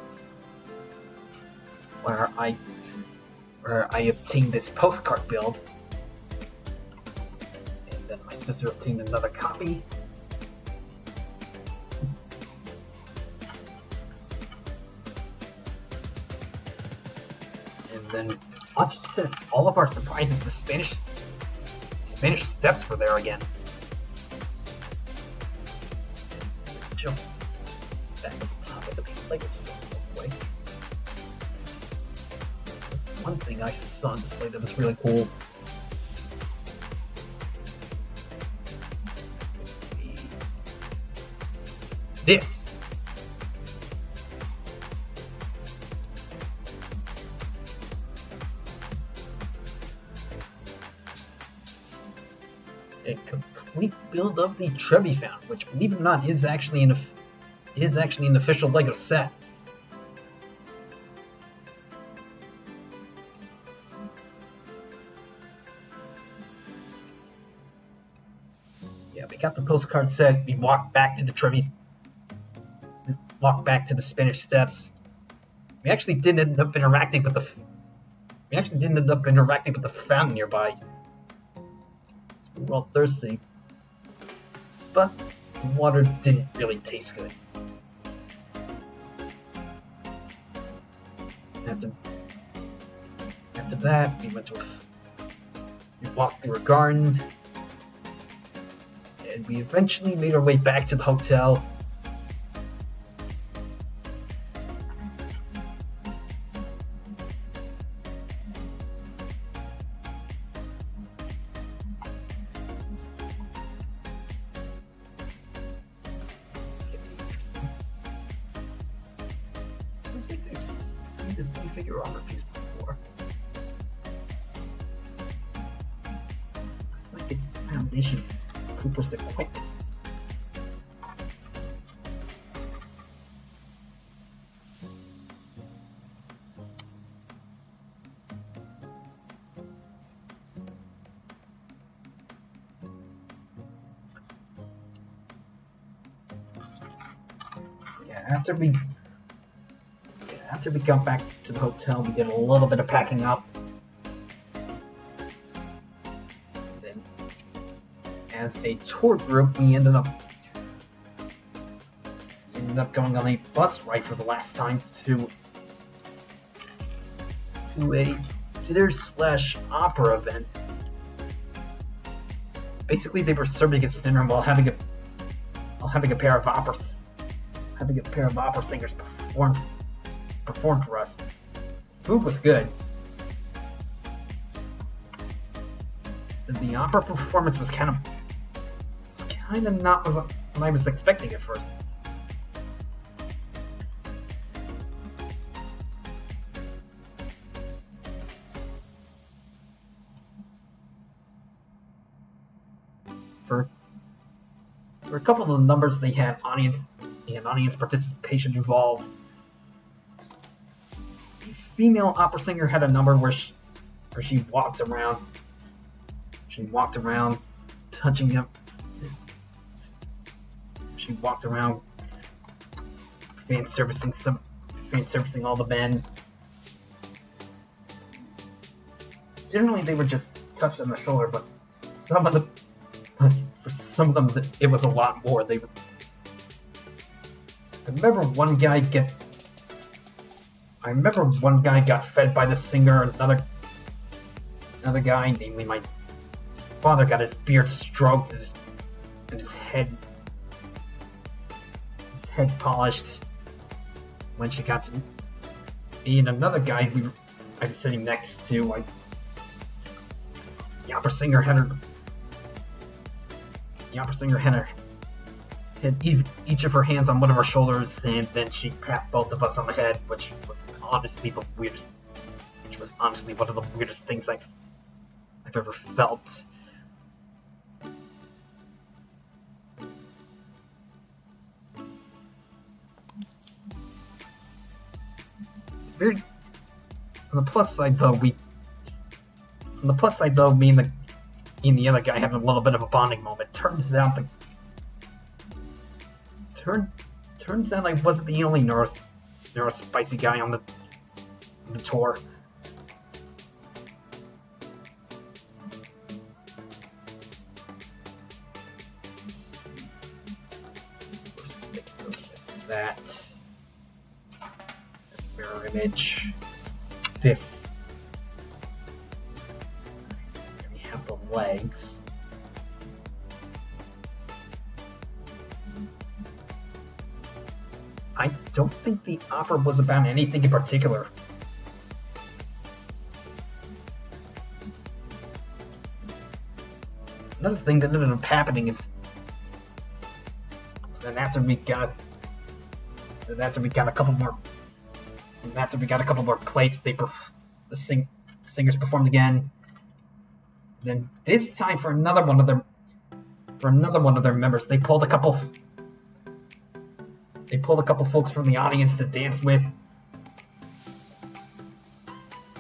where I obtained this postcard build, and then my sister obtained another copy. And then, much to all of our surprises, the Spanish Steps were there again. Jump back at the top of the Lego store. One thing I saw on display that was really cool. This. A complete build of the Trevifound, which, believe it or not, is actually an official Lego set. Yeah, we got the postcard set. We walked back to the Spanish Steps. We actually didn't end up interacting with the fountain nearby. We were all thirsty, but the water didn't really taste good. After that, we walked through a garden, and we eventually made our way back to the hotel. Figure armor piece before. Looks like it's Foundation Cooper's equipment. Yeah, after we got back to the hotel, we did a little bit of packing up. Then, as a tour group, we ended up going on a bus ride for the last time to a theater/opera event. Basically, they were serving us dinner while having a pair of opera singers performed for us. Food was good. The opera performance was kind of not what I was expecting at first. For a couple of the numbers, they had audience participation involved. The female opera singer had a number where she walked around. She walked around, touching up. She walked around, fan servicing all the men. Generally, they were just touched on the shoulder, but for some of them, it was a lot more. I remember one guy got fed by the singer. Another guy, namely my father, got his beard stroked and his head polished. When she got to me and another guy I was sitting next to, the opera singer had each of her hands on one of her shoulders, and then she pat both of us on the head, which was honestly one of the weirdest things I've ever felt. On the plus side, though, me and the other guy having a little bit of a bonding moment. Turns out I wasn't the only neurospicy guy on the tour. That mirror image. This. We have the legs. I don't think the opera was about anything in particular. Another thing that ended up happening is then after we got a couple more plates, the singers performed again. Then this time for another one of their members, they pulled a couple folks from the audience to dance with.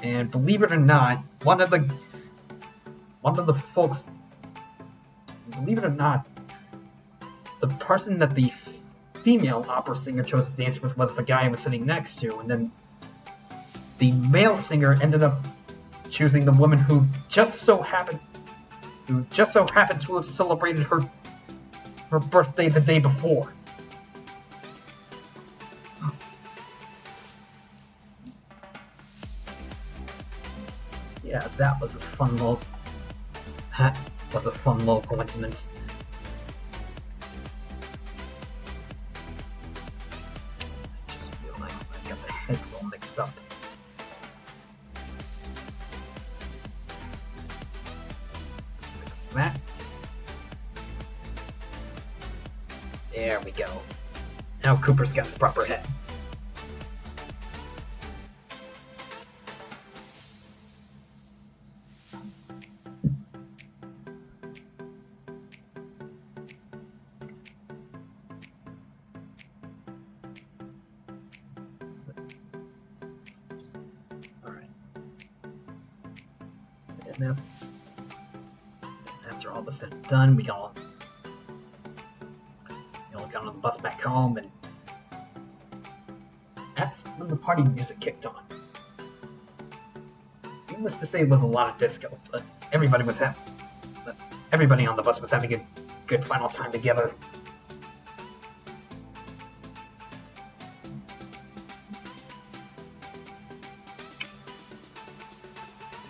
And believe it or not, one of the folks, the person that the female opera singer chose to dance with was the guy I was sitting next to, and then the male singer ended up choosing the woman who just so happened to have celebrated her birthday the day before. Yeah, that was a fun little... That was a fun little coincidence. I just realized I got the heads all mixed up. Let's fix that. There we go. Now Cooper's got his proper head. Alright. And now, after all this is done, we can all got on the bus back home, and that's when the party music kicked on. Needless to say, it was a lot of disco, but everybody on the bus was having a good final time together.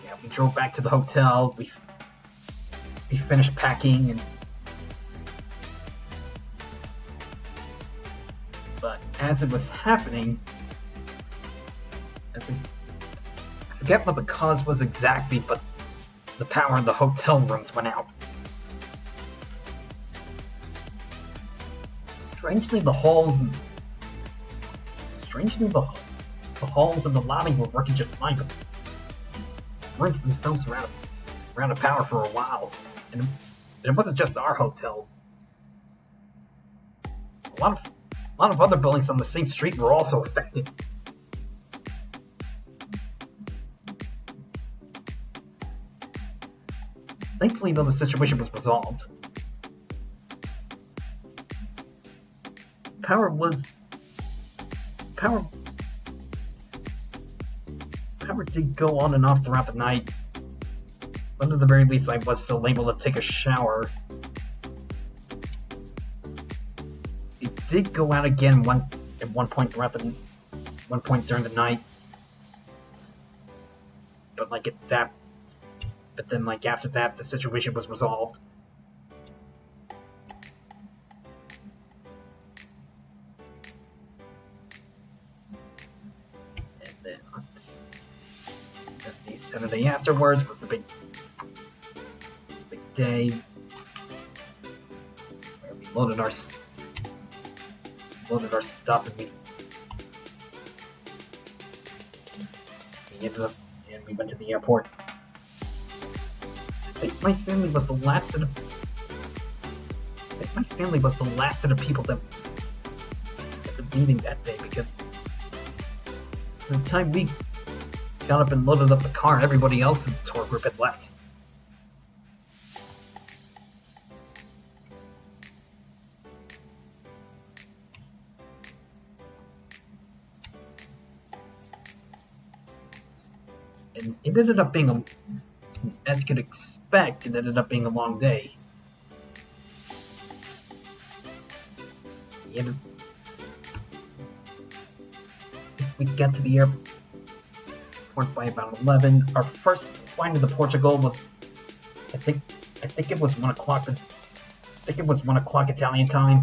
Yeah, we drove back to the hotel. We finished packing, and but as it was happening, I forget what the cause was exactly, but the power in the hotel rooms went out. Strangely, the halls and the halls and the lobby were working just fine, but the rooms themselves were out of power for a while, and it wasn't just our hotel. A lot of other buildings on the same street were also affected. Thankfully, though, the situation was resolved. Power did go on and off throughout the night, but at the very least I was still able to take a shower. It did go out again at one point during the night, but then after that the situation was resolved. And then the Saturday afterwards was the big day where we loaded our stuff, and we went to the airport. I think my family was the last of the people that were leaving that day, because by the time we got up and loaded up the car, everybody else in the tour group had left. And it ended up being as you could expect, it ended up being a long day. We got to the airport by about 11. Our first flight into Portugal was, I think it was 1 o'clock. I think it was 1 o'clock Italian time.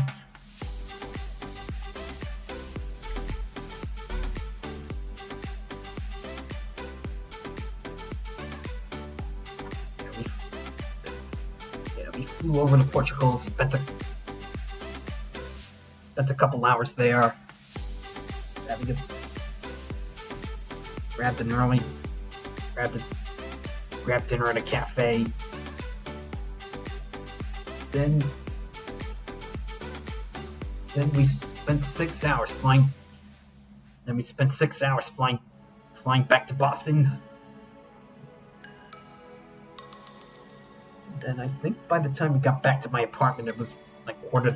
Flew over to Portugal, spent a couple hours there, having to grab dinner at a cafe. Then we spent 6 hours flying. Then we spent 6 hours flying back to Boston. And I think by the time we got back to my apartment, it was like quarter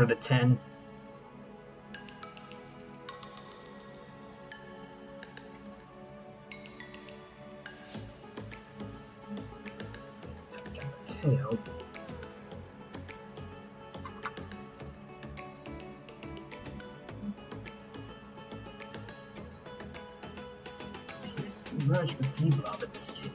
to 10. Tail. Here's the merged with Z-Blob in this case.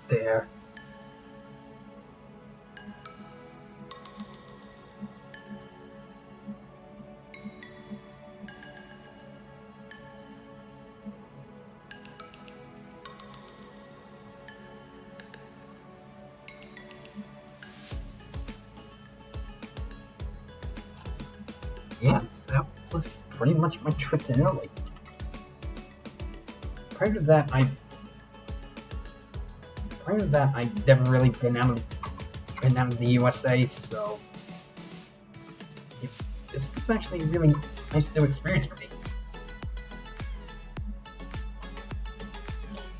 There. Yeah, that was pretty much my trip to Italy. Prior to that, I'd never really been out of the USA, so this was actually a really nice new experience for me.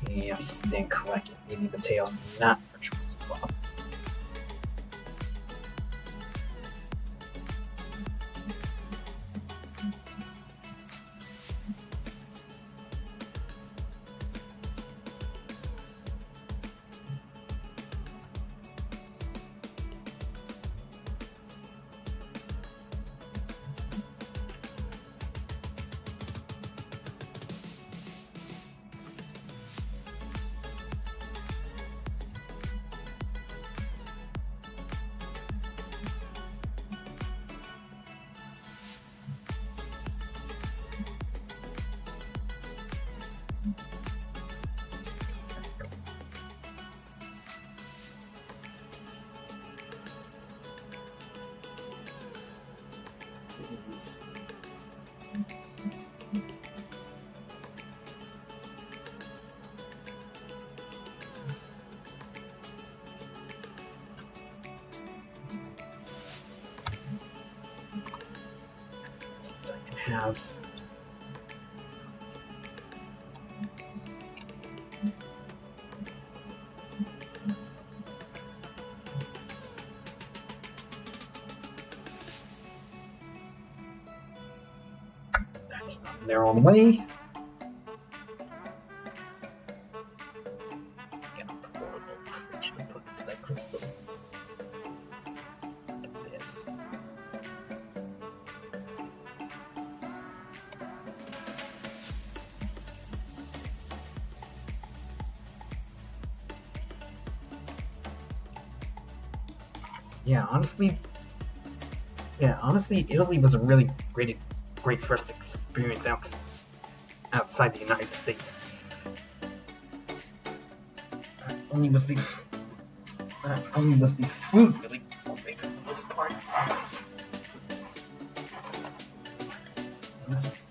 Okay, I stand corrected. Maybe Mateos did not merge with Z-Blob. Halves. That's not their own way. Get a portable fridge to put into that crystal. Look at this. Honestly, Italy was a really great first experience outside the United States. Only was the food really big for the most part. It was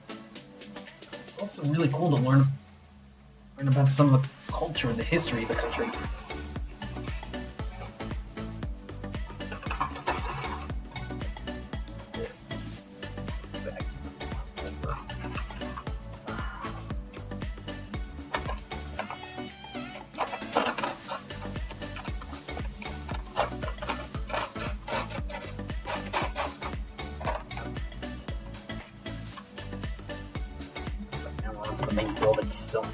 also really cool to learn about some of the culture and the history of the country. The main building still.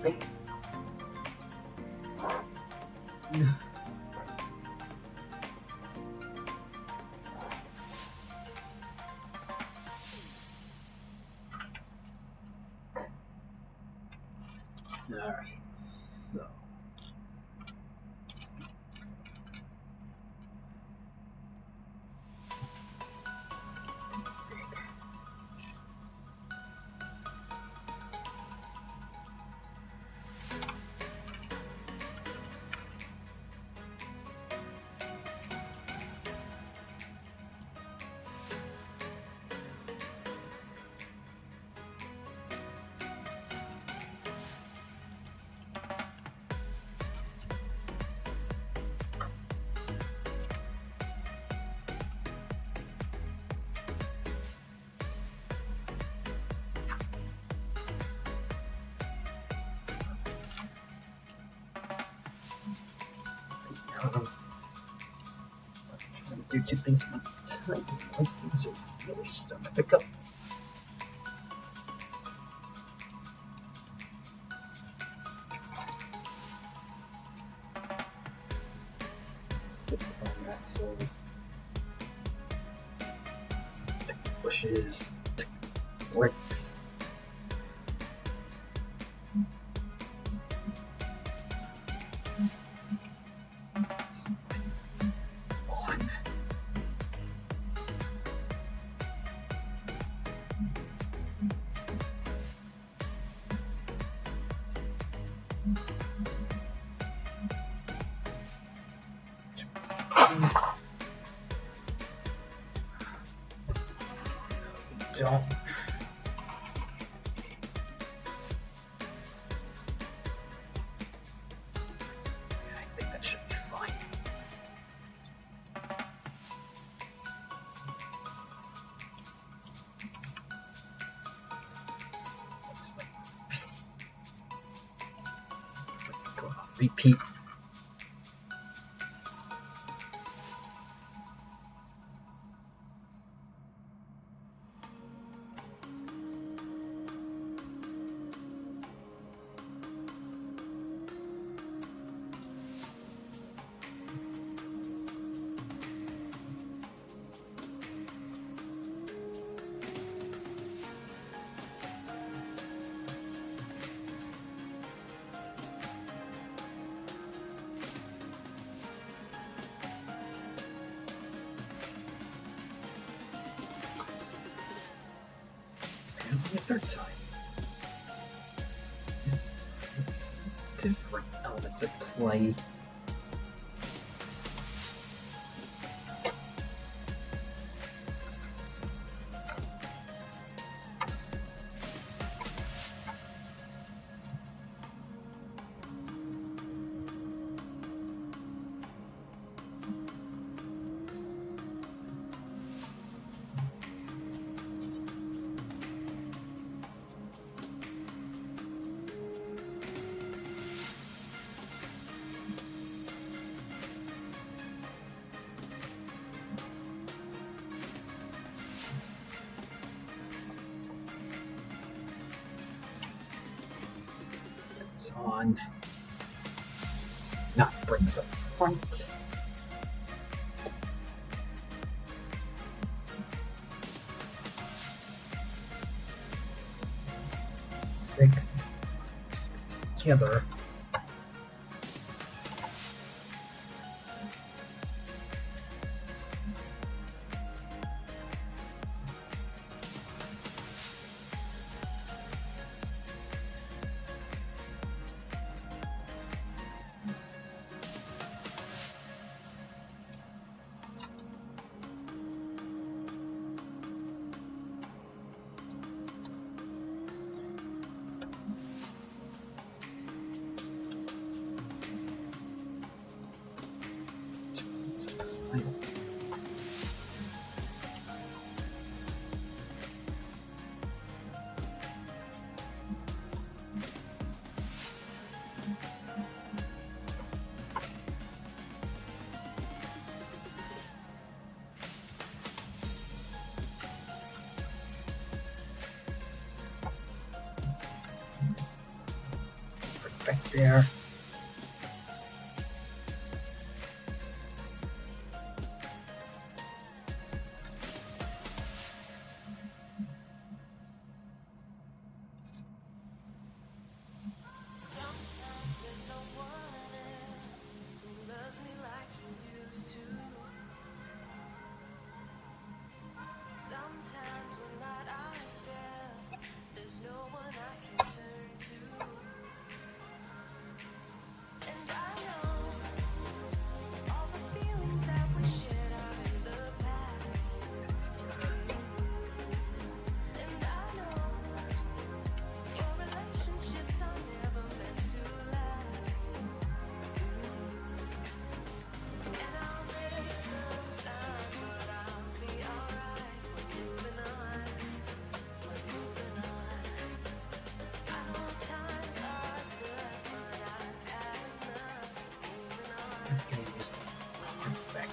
Alright, so. Do two things at a time. Like things are really starting to pick up. Bushes, bricks. Don't. I think that should be fine. Looks like go off repeat. The third time. Different elements at play. On, not bricks up front. Six together. Back there. Sometimes we're not ourselves. There's no one I can turn to. And I know all the feelings that we shared are in the past. And I know your relationships are never meant to last. And I'll take some time, but I'll be alright. We're moving on. We're moving on. I know times are tough, but I've had enough. Moving on. Okay, just it's back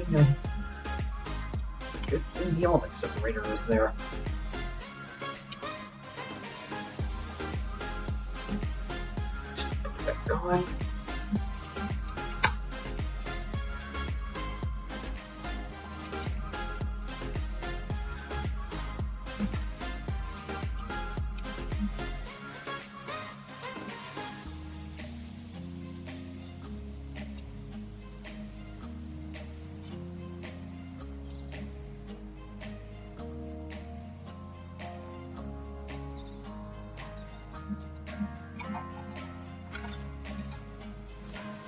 here. Good thing the element separator is there. Just put that going.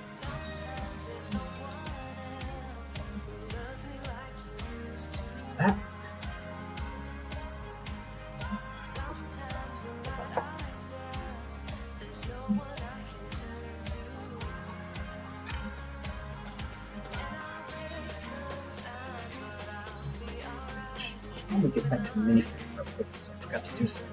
Sometimes there's no one else who loves me like you used to. That Sometimes we're not ourselves. There's no one I can turn to. And I'll take some time, but I'll be alright. I'm gonna get back to the minifig, but I forgot to do so.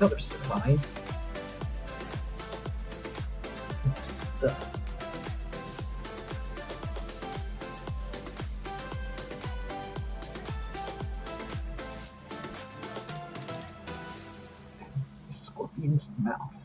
another set of eyes. Studs. Scorpion's mouth.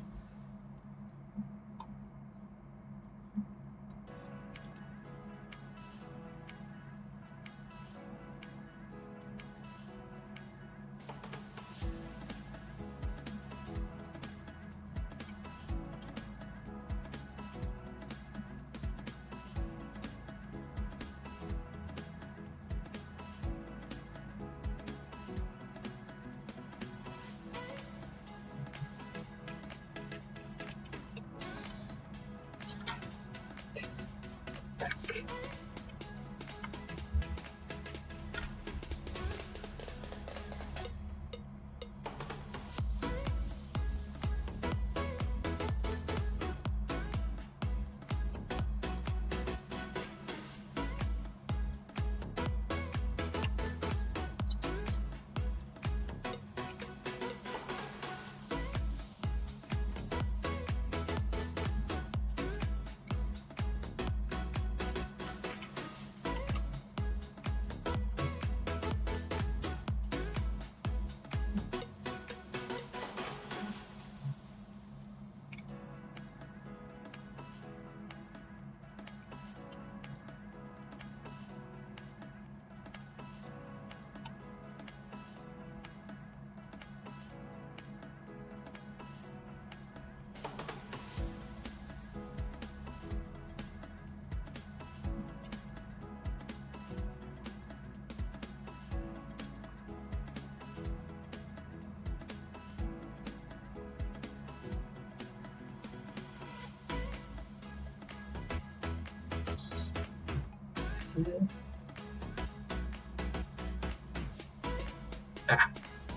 Ah,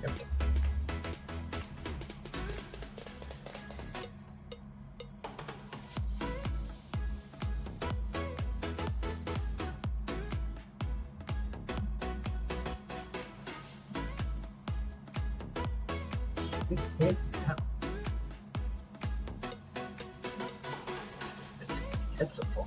okay. Head so far.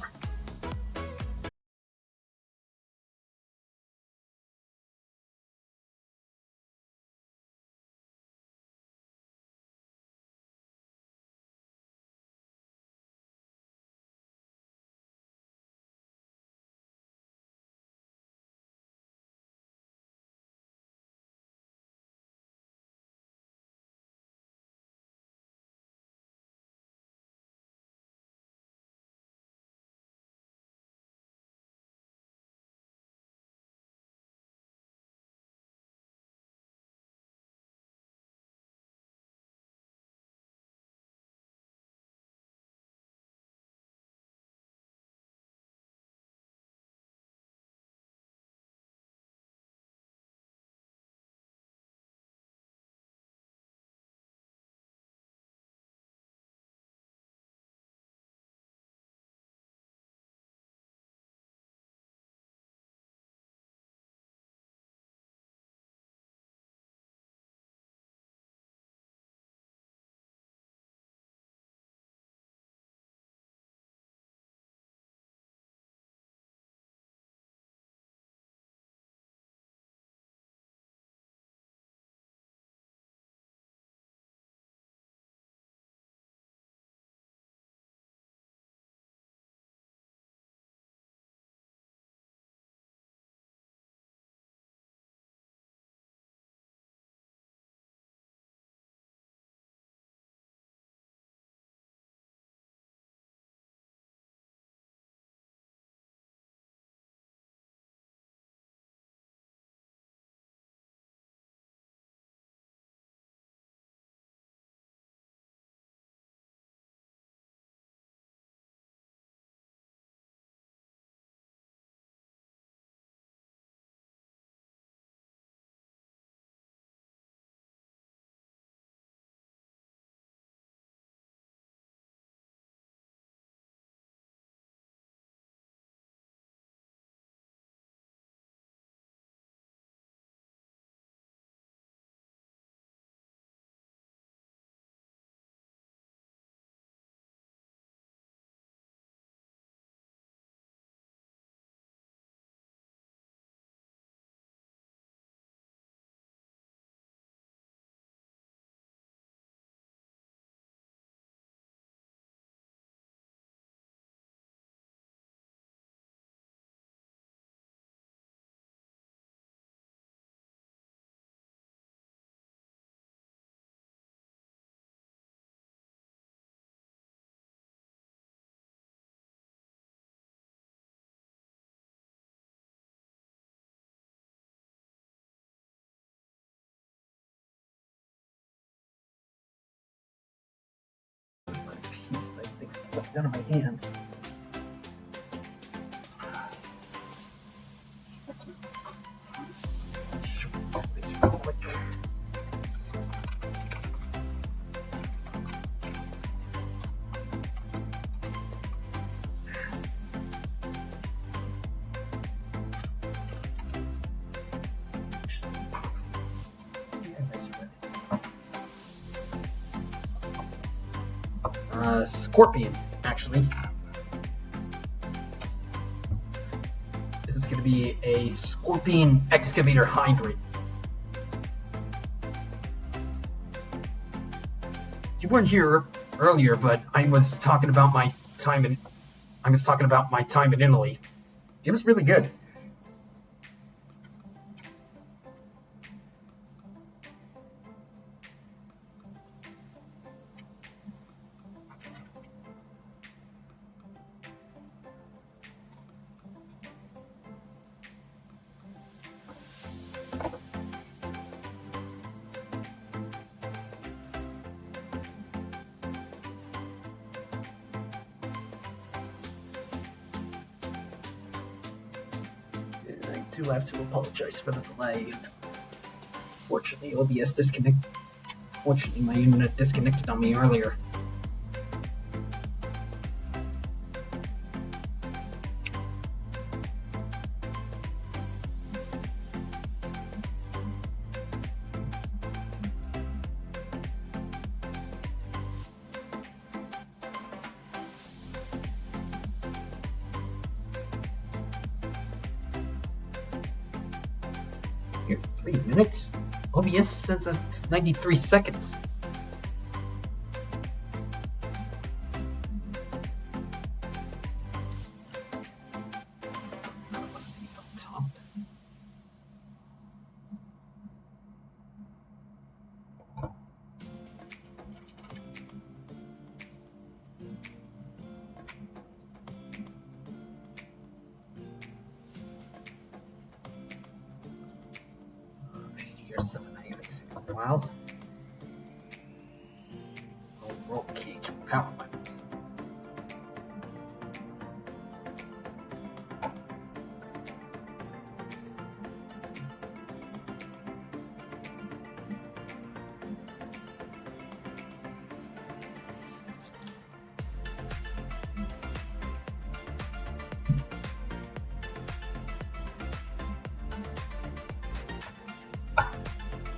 stuff down in my hands. Scorpion, actually. This is going to be a Scorpion Excavator Hydrate. You weren't here earlier, but I was talking about my time in Italy. It was really good. I do have to apologize for the delay. Fortunately, my internet disconnected on me earlier. Here, 3 minutes? OBS says it's 93 seconds. These on top. Here's something I haven't seen in a while. Oh, roll cage power weapons.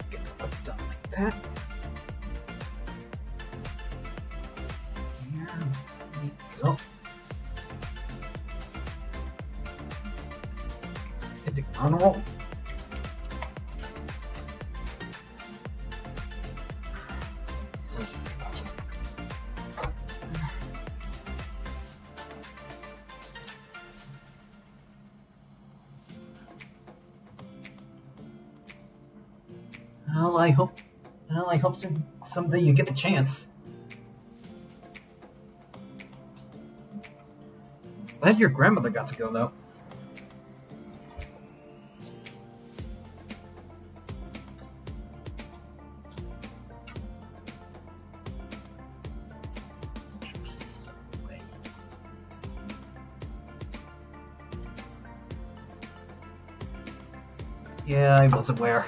Get stuff done like that. Here we go. Hit the honor roll. Well, I hope someday you get the chance. Glad your grandmother got to go, though. Yeah, I was aware.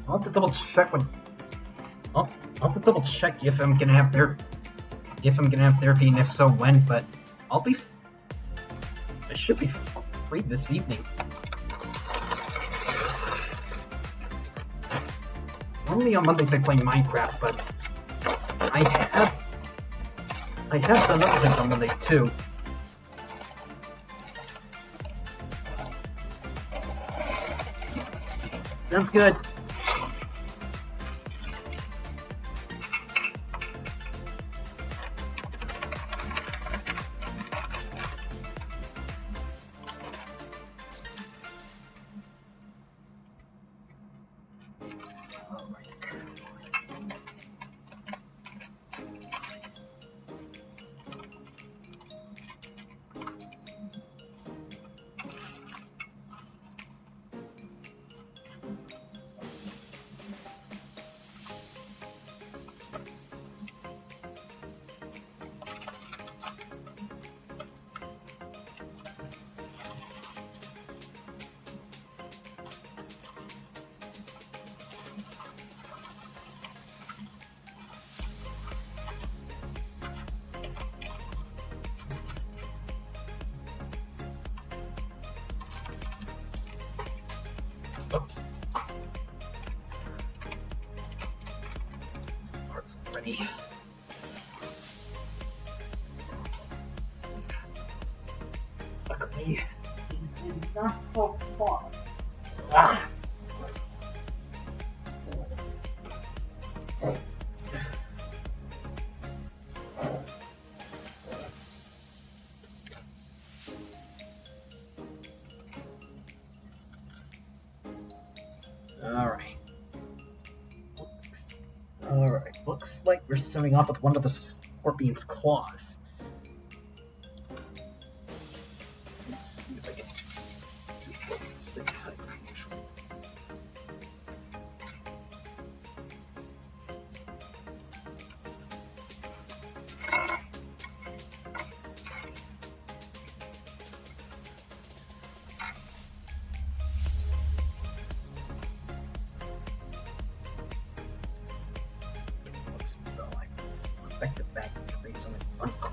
I'll have to double check I'll have to double check if I'm gonna have therapy, and if so, when. But I should be free this evening. Normally on Mondays I play Minecraft, but I have done other things on Monday too. Sounds good. me. Luckily, he did not so far. Ah! Alright, looks like we're starting off with one of the scorpion's claws. Let's see if I can do both at the same time. Looks though I suspected that to be some unclaw.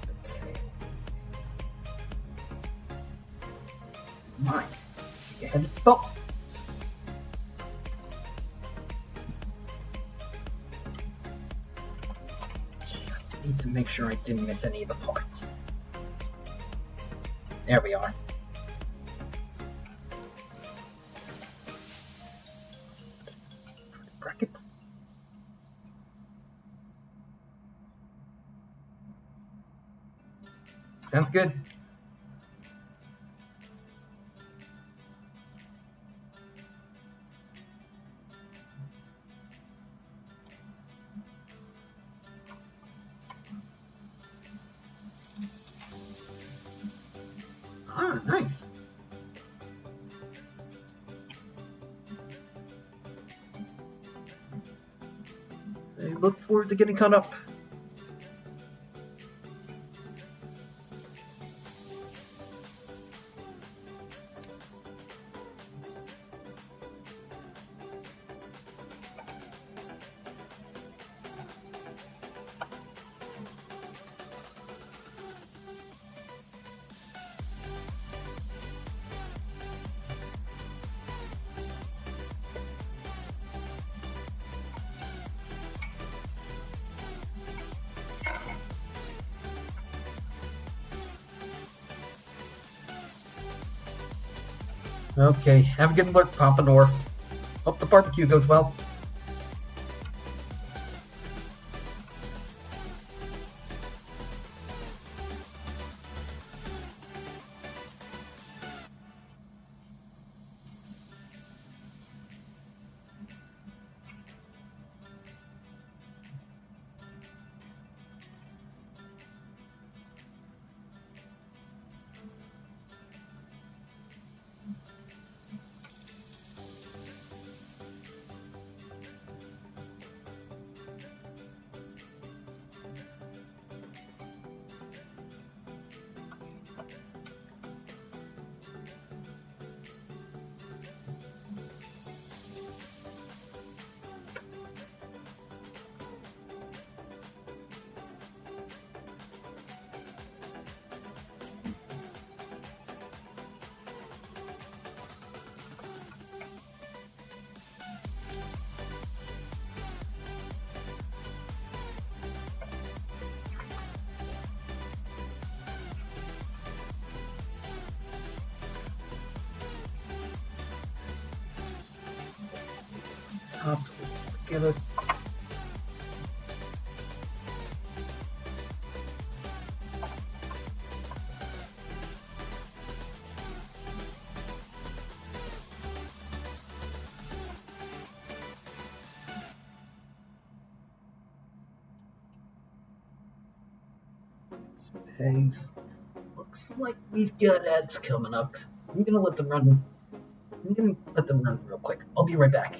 The tail. Mine. You had it spelled. Just need to make sure I didn't miss any of the parts. There we are. Brackets. Sounds good. Ah, nice. I look forward to getting caught up. Okay, have a good look, Pompadour. Hope the barbecue goes well. Get it. Some pegs. Looks like we've got ads coming up. I'm gonna let them run. I'm gonna let them run real quick. I'll be right back.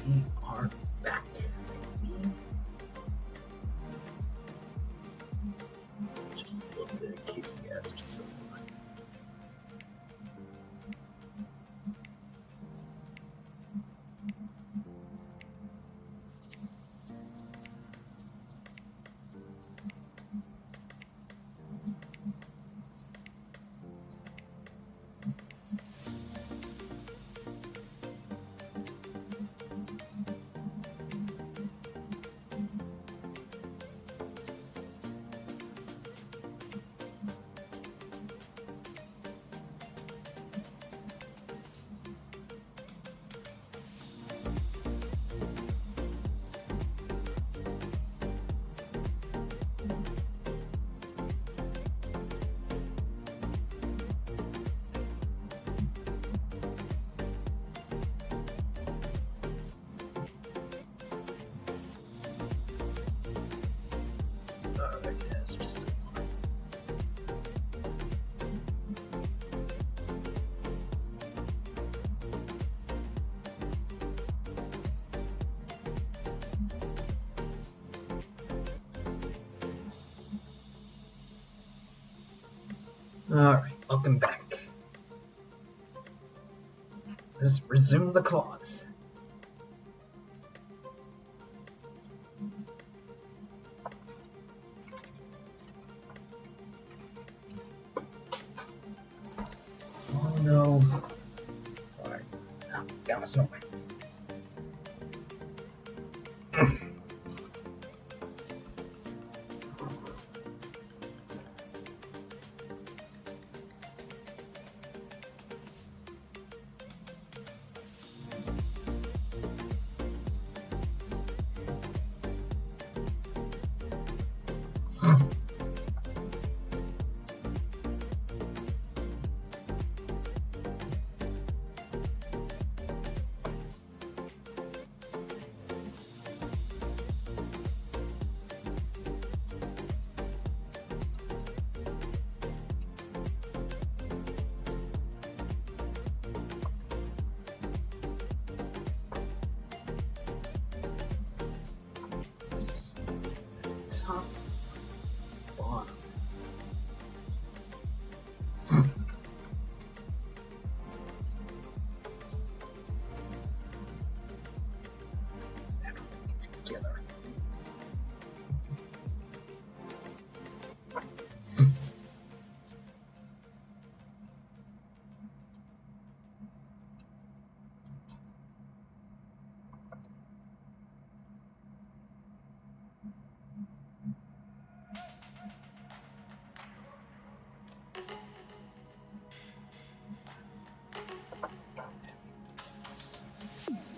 we are back. Just a little bit in case the ads are still on. Alright, ads are still on. Alright, welcome back. Let's resume the clogs. Oh no. Alright, now bounce it away. Top, bottom. Everything together.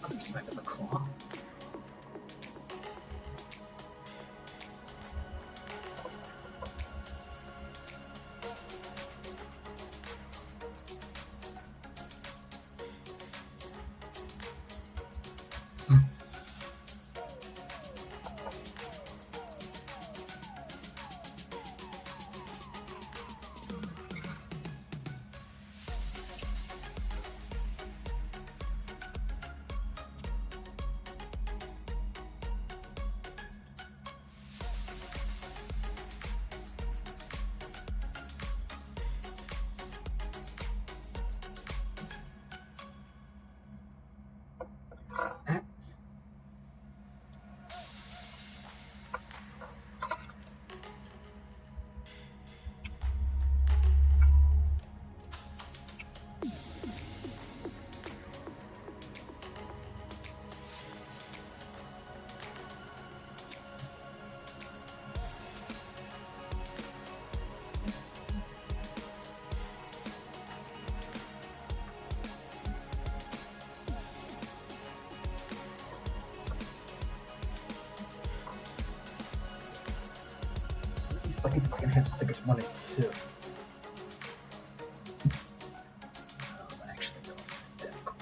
Other side of the claw. That. These buckets is gonna have stickers 1 and 2. Actually, no, identical.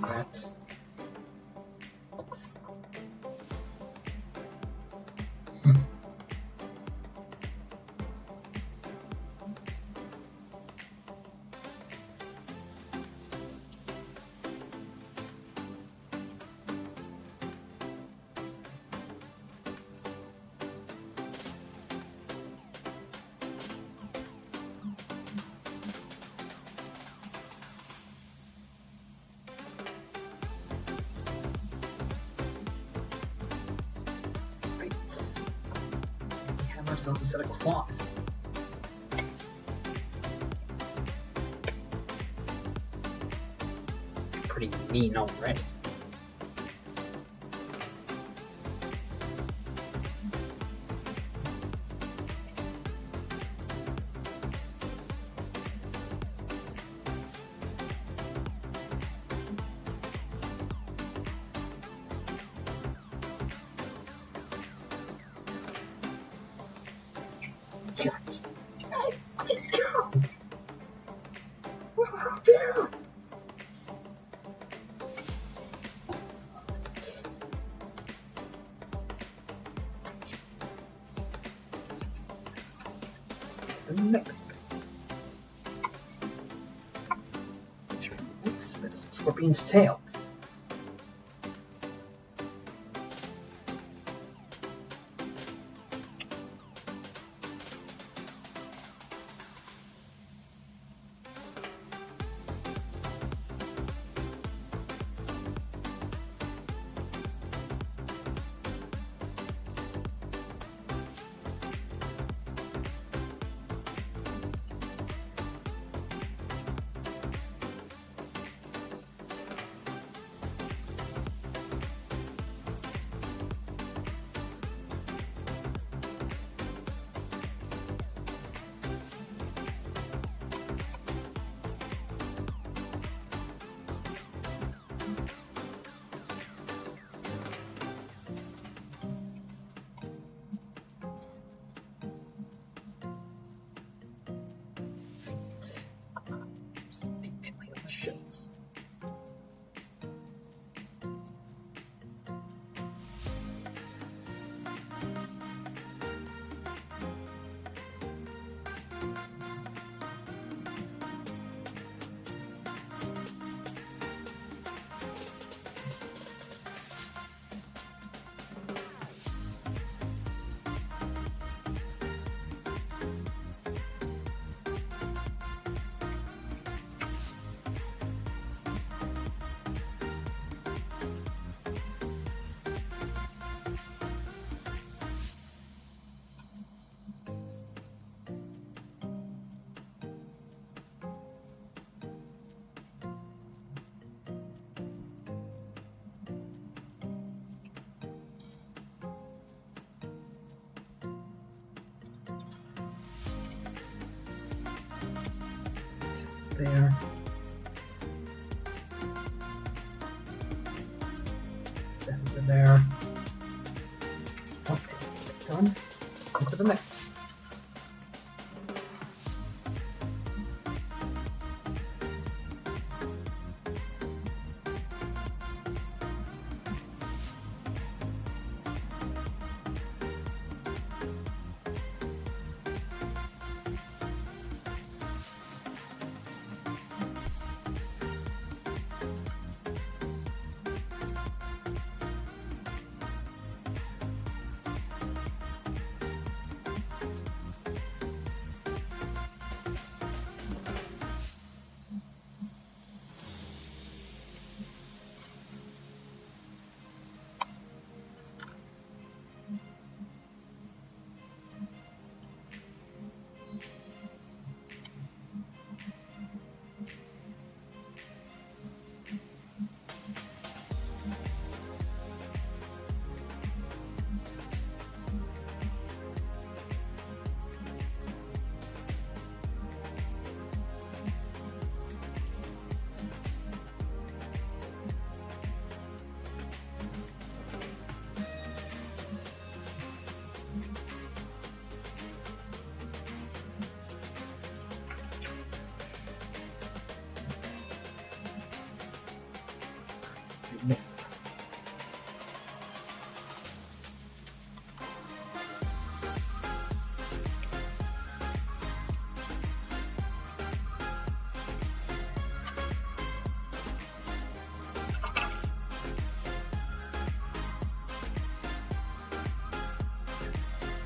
that. Right. We have ourselves a set of claws. Pretty mean already. Shut. Go. Wow, there. The next bit. The next bit is the scorpion's tail. Some detailing on the shells. There. Then over there. Spot is done. On to the next.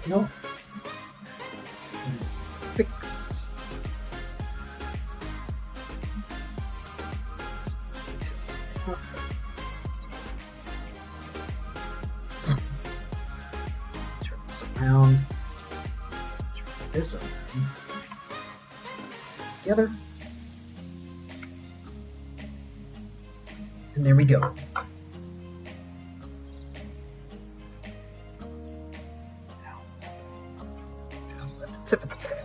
No. It's fixed. Turn this around. Turn this around. Together. And there we go. Now at the tip of the tail.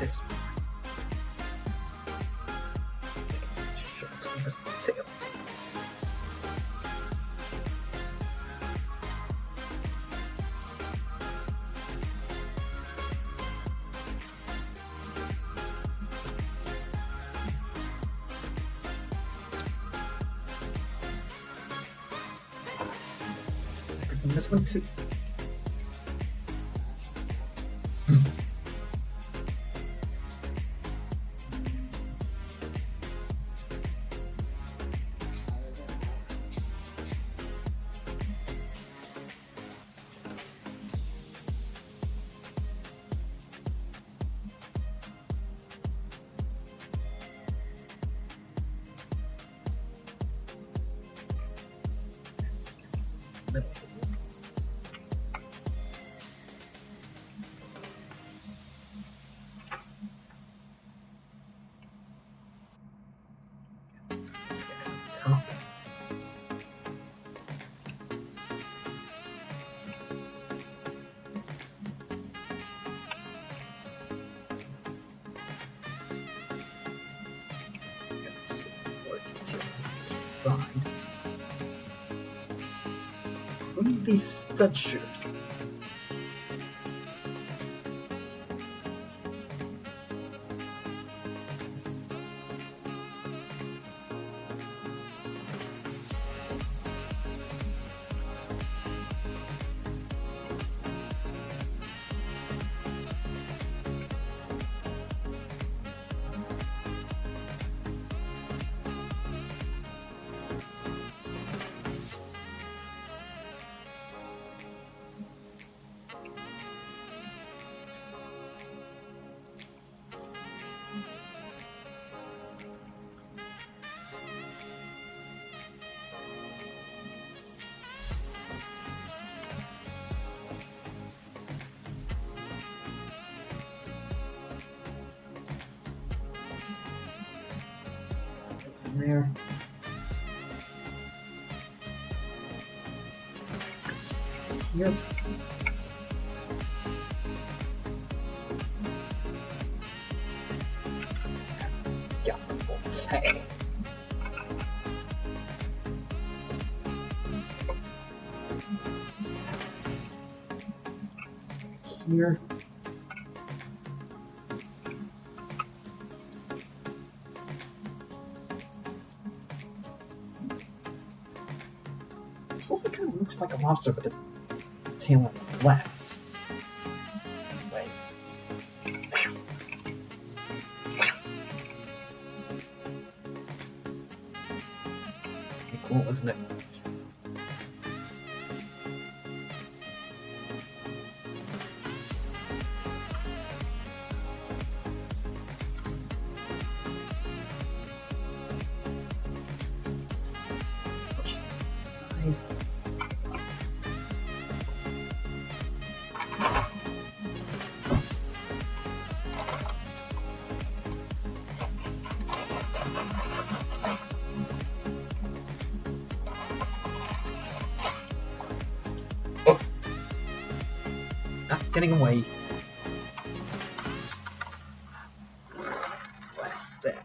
This short this tail. And this one too. This guy's on top. Let's see more detail on the side. What are these stud shooters? Goes in there. Goes here. Got the full tail. Here. This also kind of looks like a lobster with the tail on the flat. Wait. Pretty cool, isn't it? getting away. Last bag.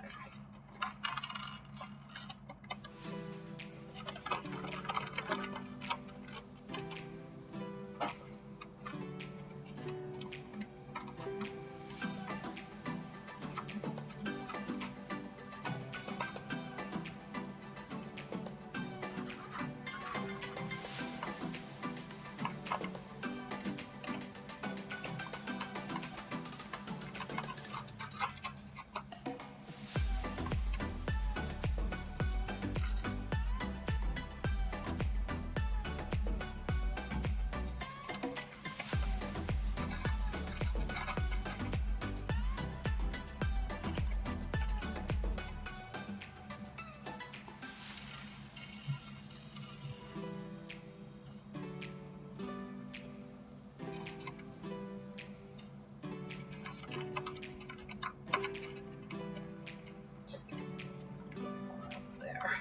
There.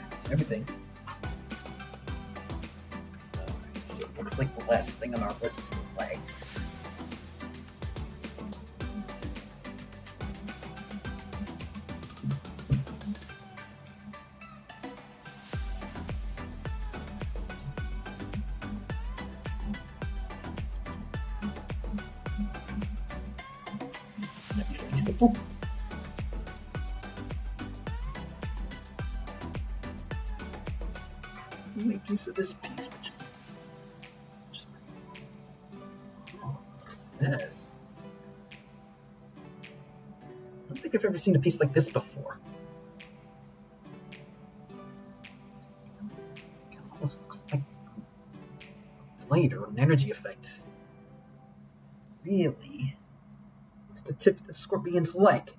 That's everything. Alright, so it looks like the last thing on our list is the legs. Pretty simple. Make use of this piece, which is oh, what's this? I don't think I've ever seen a piece like this before. It almost looks like a blade or an energy effect. Really? It's the tip of the scorpion's leg.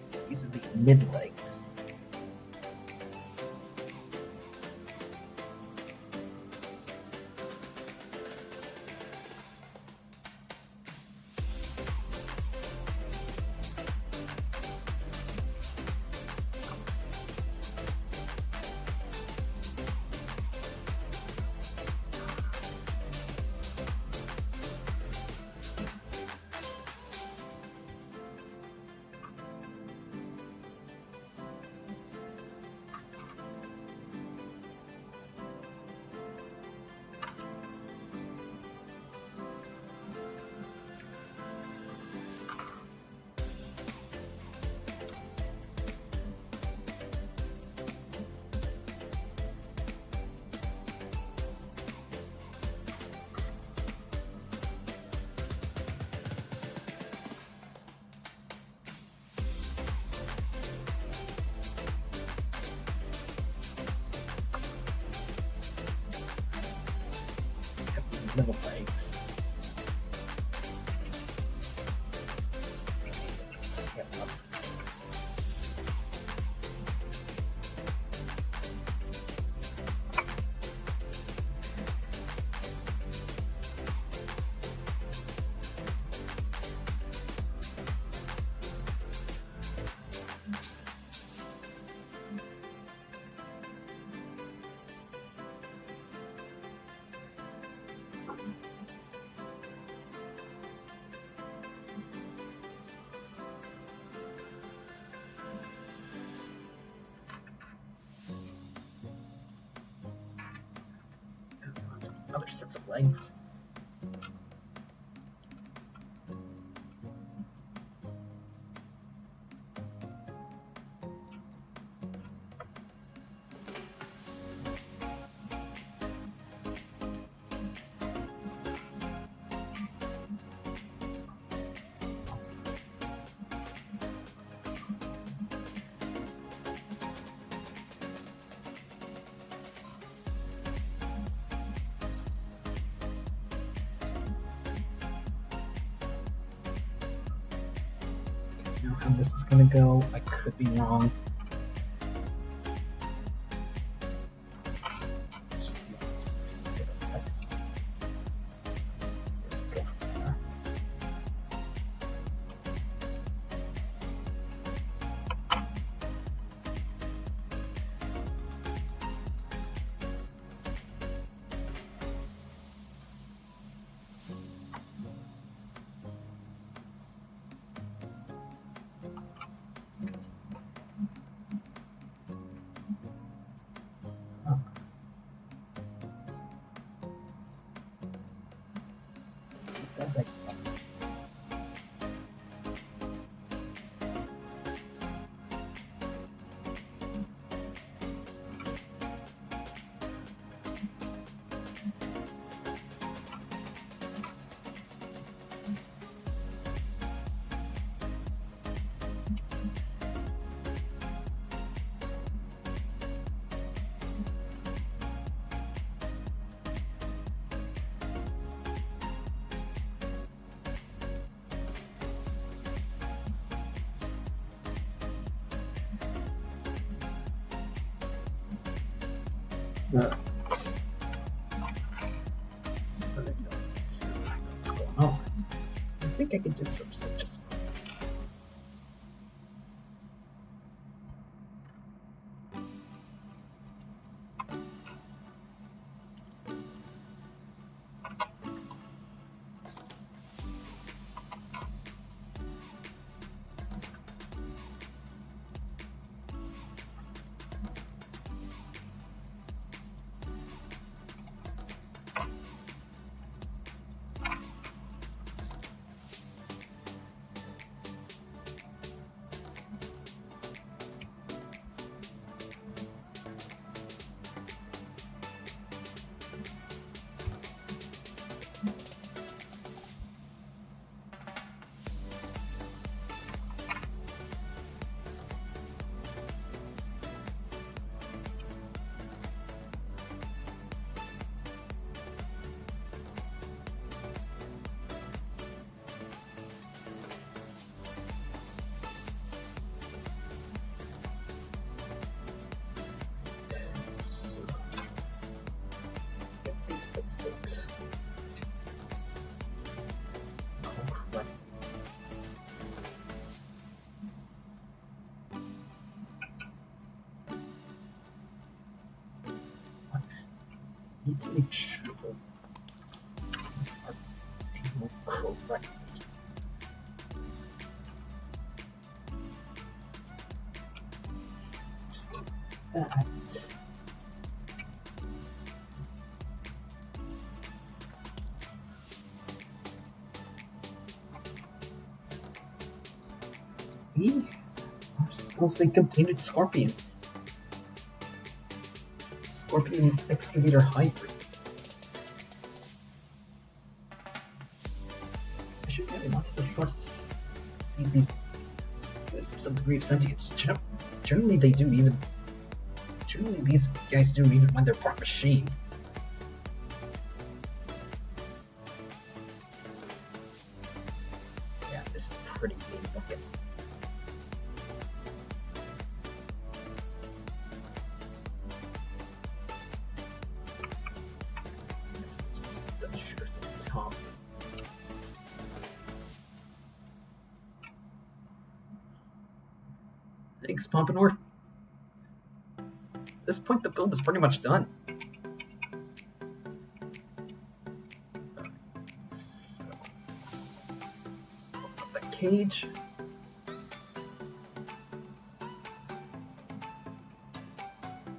So these are the mid legs. Little legs. Other sets of legs. know how this is gonna go. I could be wrong. Sounds like what's going on. I think I can do this episode just fine. So, get these textbooks. Oh, crap. Need to make sure these are labeled correctly. That. We ourselves a completed Scorpion. Scorpion Excavator Hybrid. I should really want to see these. There's some degree of sentience. Generally, they do even. Generally, these guys do even when they're part machine. Yeah, this is pretty mean looking. Sure, some top. Thanks, Pompadour. At this point, the build is pretty much done. So, open up that cage.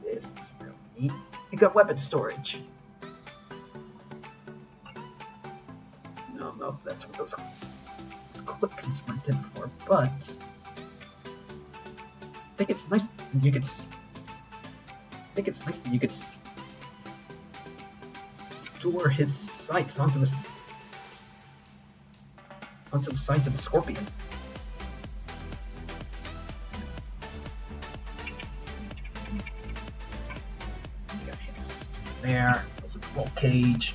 This is real neat. You got weapon storage. I don't know if that's what those clips were intended for, but I think it's nice that you could. I think it's nice that you could store his sights onto the sides of the Scorpion. You got hits there. There's a roll cage.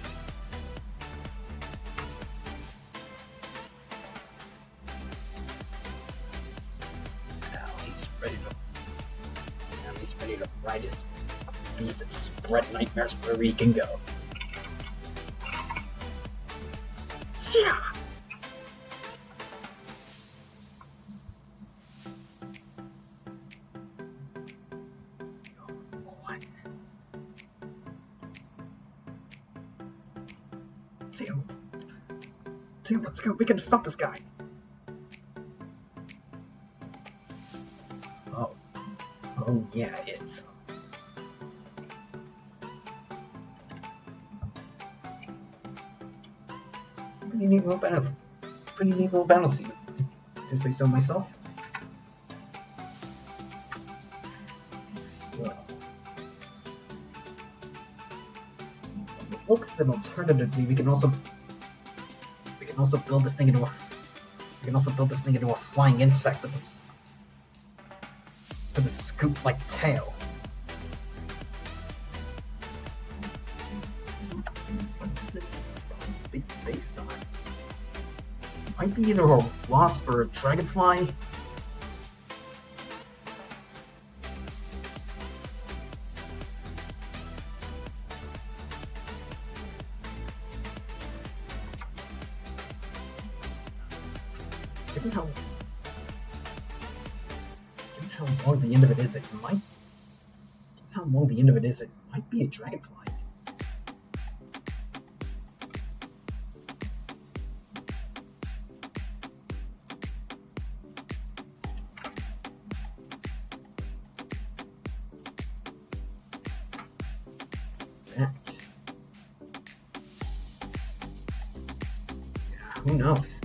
ready to ride his beast and spread nightmares wherever he can go. Yeah. What? Sam, let's go. We can stop this guy. Oh yeah, it's... Pretty neat little battle scene, to say so myself. So... It looks that alternatively we can also build this thing into a flying insect with a scoop-like tail. What is this supposed to be based on? It might be either a wasp or a dragonfly. Given how long the end of it is, it might be a dragonfly. Yeah, who knows?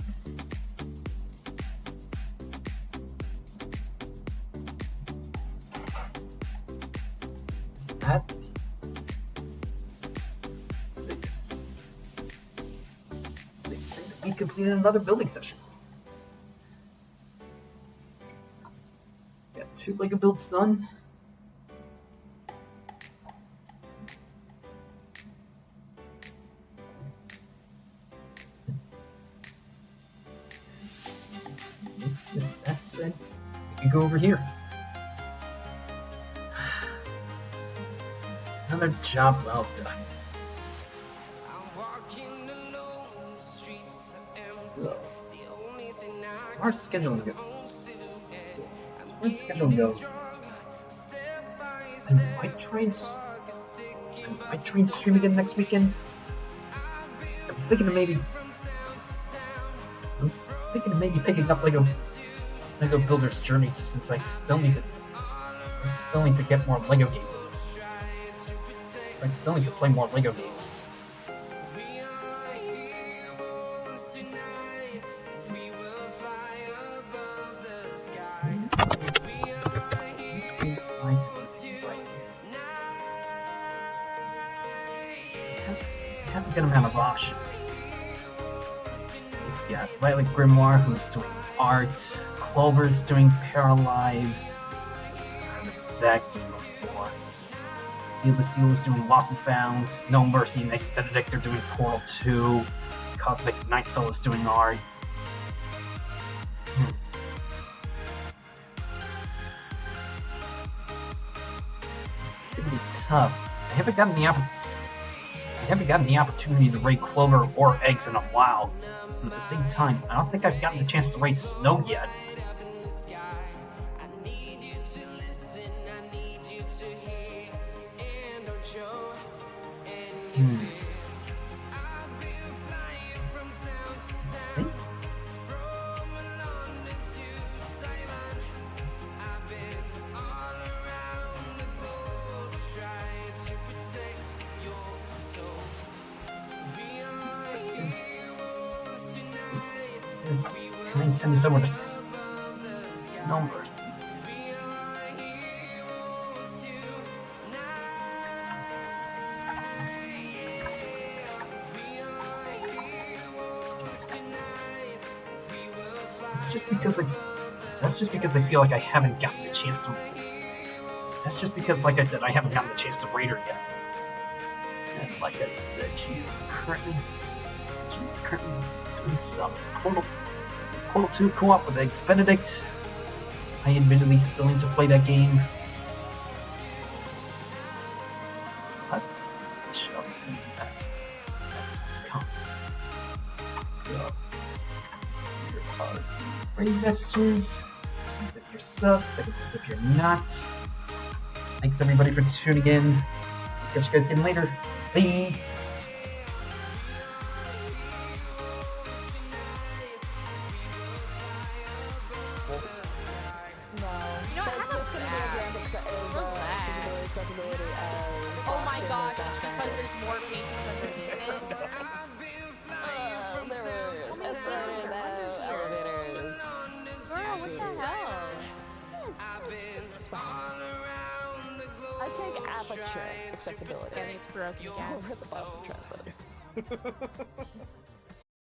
We completed another building session. Got 2 Lego builds done. With that said, we can go over here. Another job well done. So, as far as scheduling goes, I might try and stream again next weekend. I was thinking of maybe picking up Lego Builder's Journey, since I still need to get more Lego games. I still need to play more Lego games. I have a good amount of options. We've got Violet Grimoire, who's doing art, Clover's doing Paralyzed, that game before. Seal the Steel is doing Lost and Found, No Mercy and Ex Benedict are doing Portal 2, Cosmic Nightfell is doing art. It's gonna be tough. I haven't gotten the opportunity to raid Clover or Eggs in a while. And at the same time, I don't think I've gotten the chance to raid Snow yet. Try and send this over to Snow Mercy. That's just because I feel like I haven't gotten the chance to. That's just because, like I said, I haven't gotten the chance to raid her yet. And like I said, she's currently doing some Portal 2 co-op with Ex Benedict. I admittedly still need to play that game. Raid messages. Thanks if you're subbed, thanks if you're not. Thanks everybody for tuning in. Catch you guys again later. Bye. No. You know what, That's how just gonna be about as random Relax. visibility accessibility as Oh my Boston gosh, is because there's more paintings underneath it. There's escalators out, elevators. Girl, what the hell? It's fine. I take aperture accessibility Getting it's broken again. over the Boston Transit.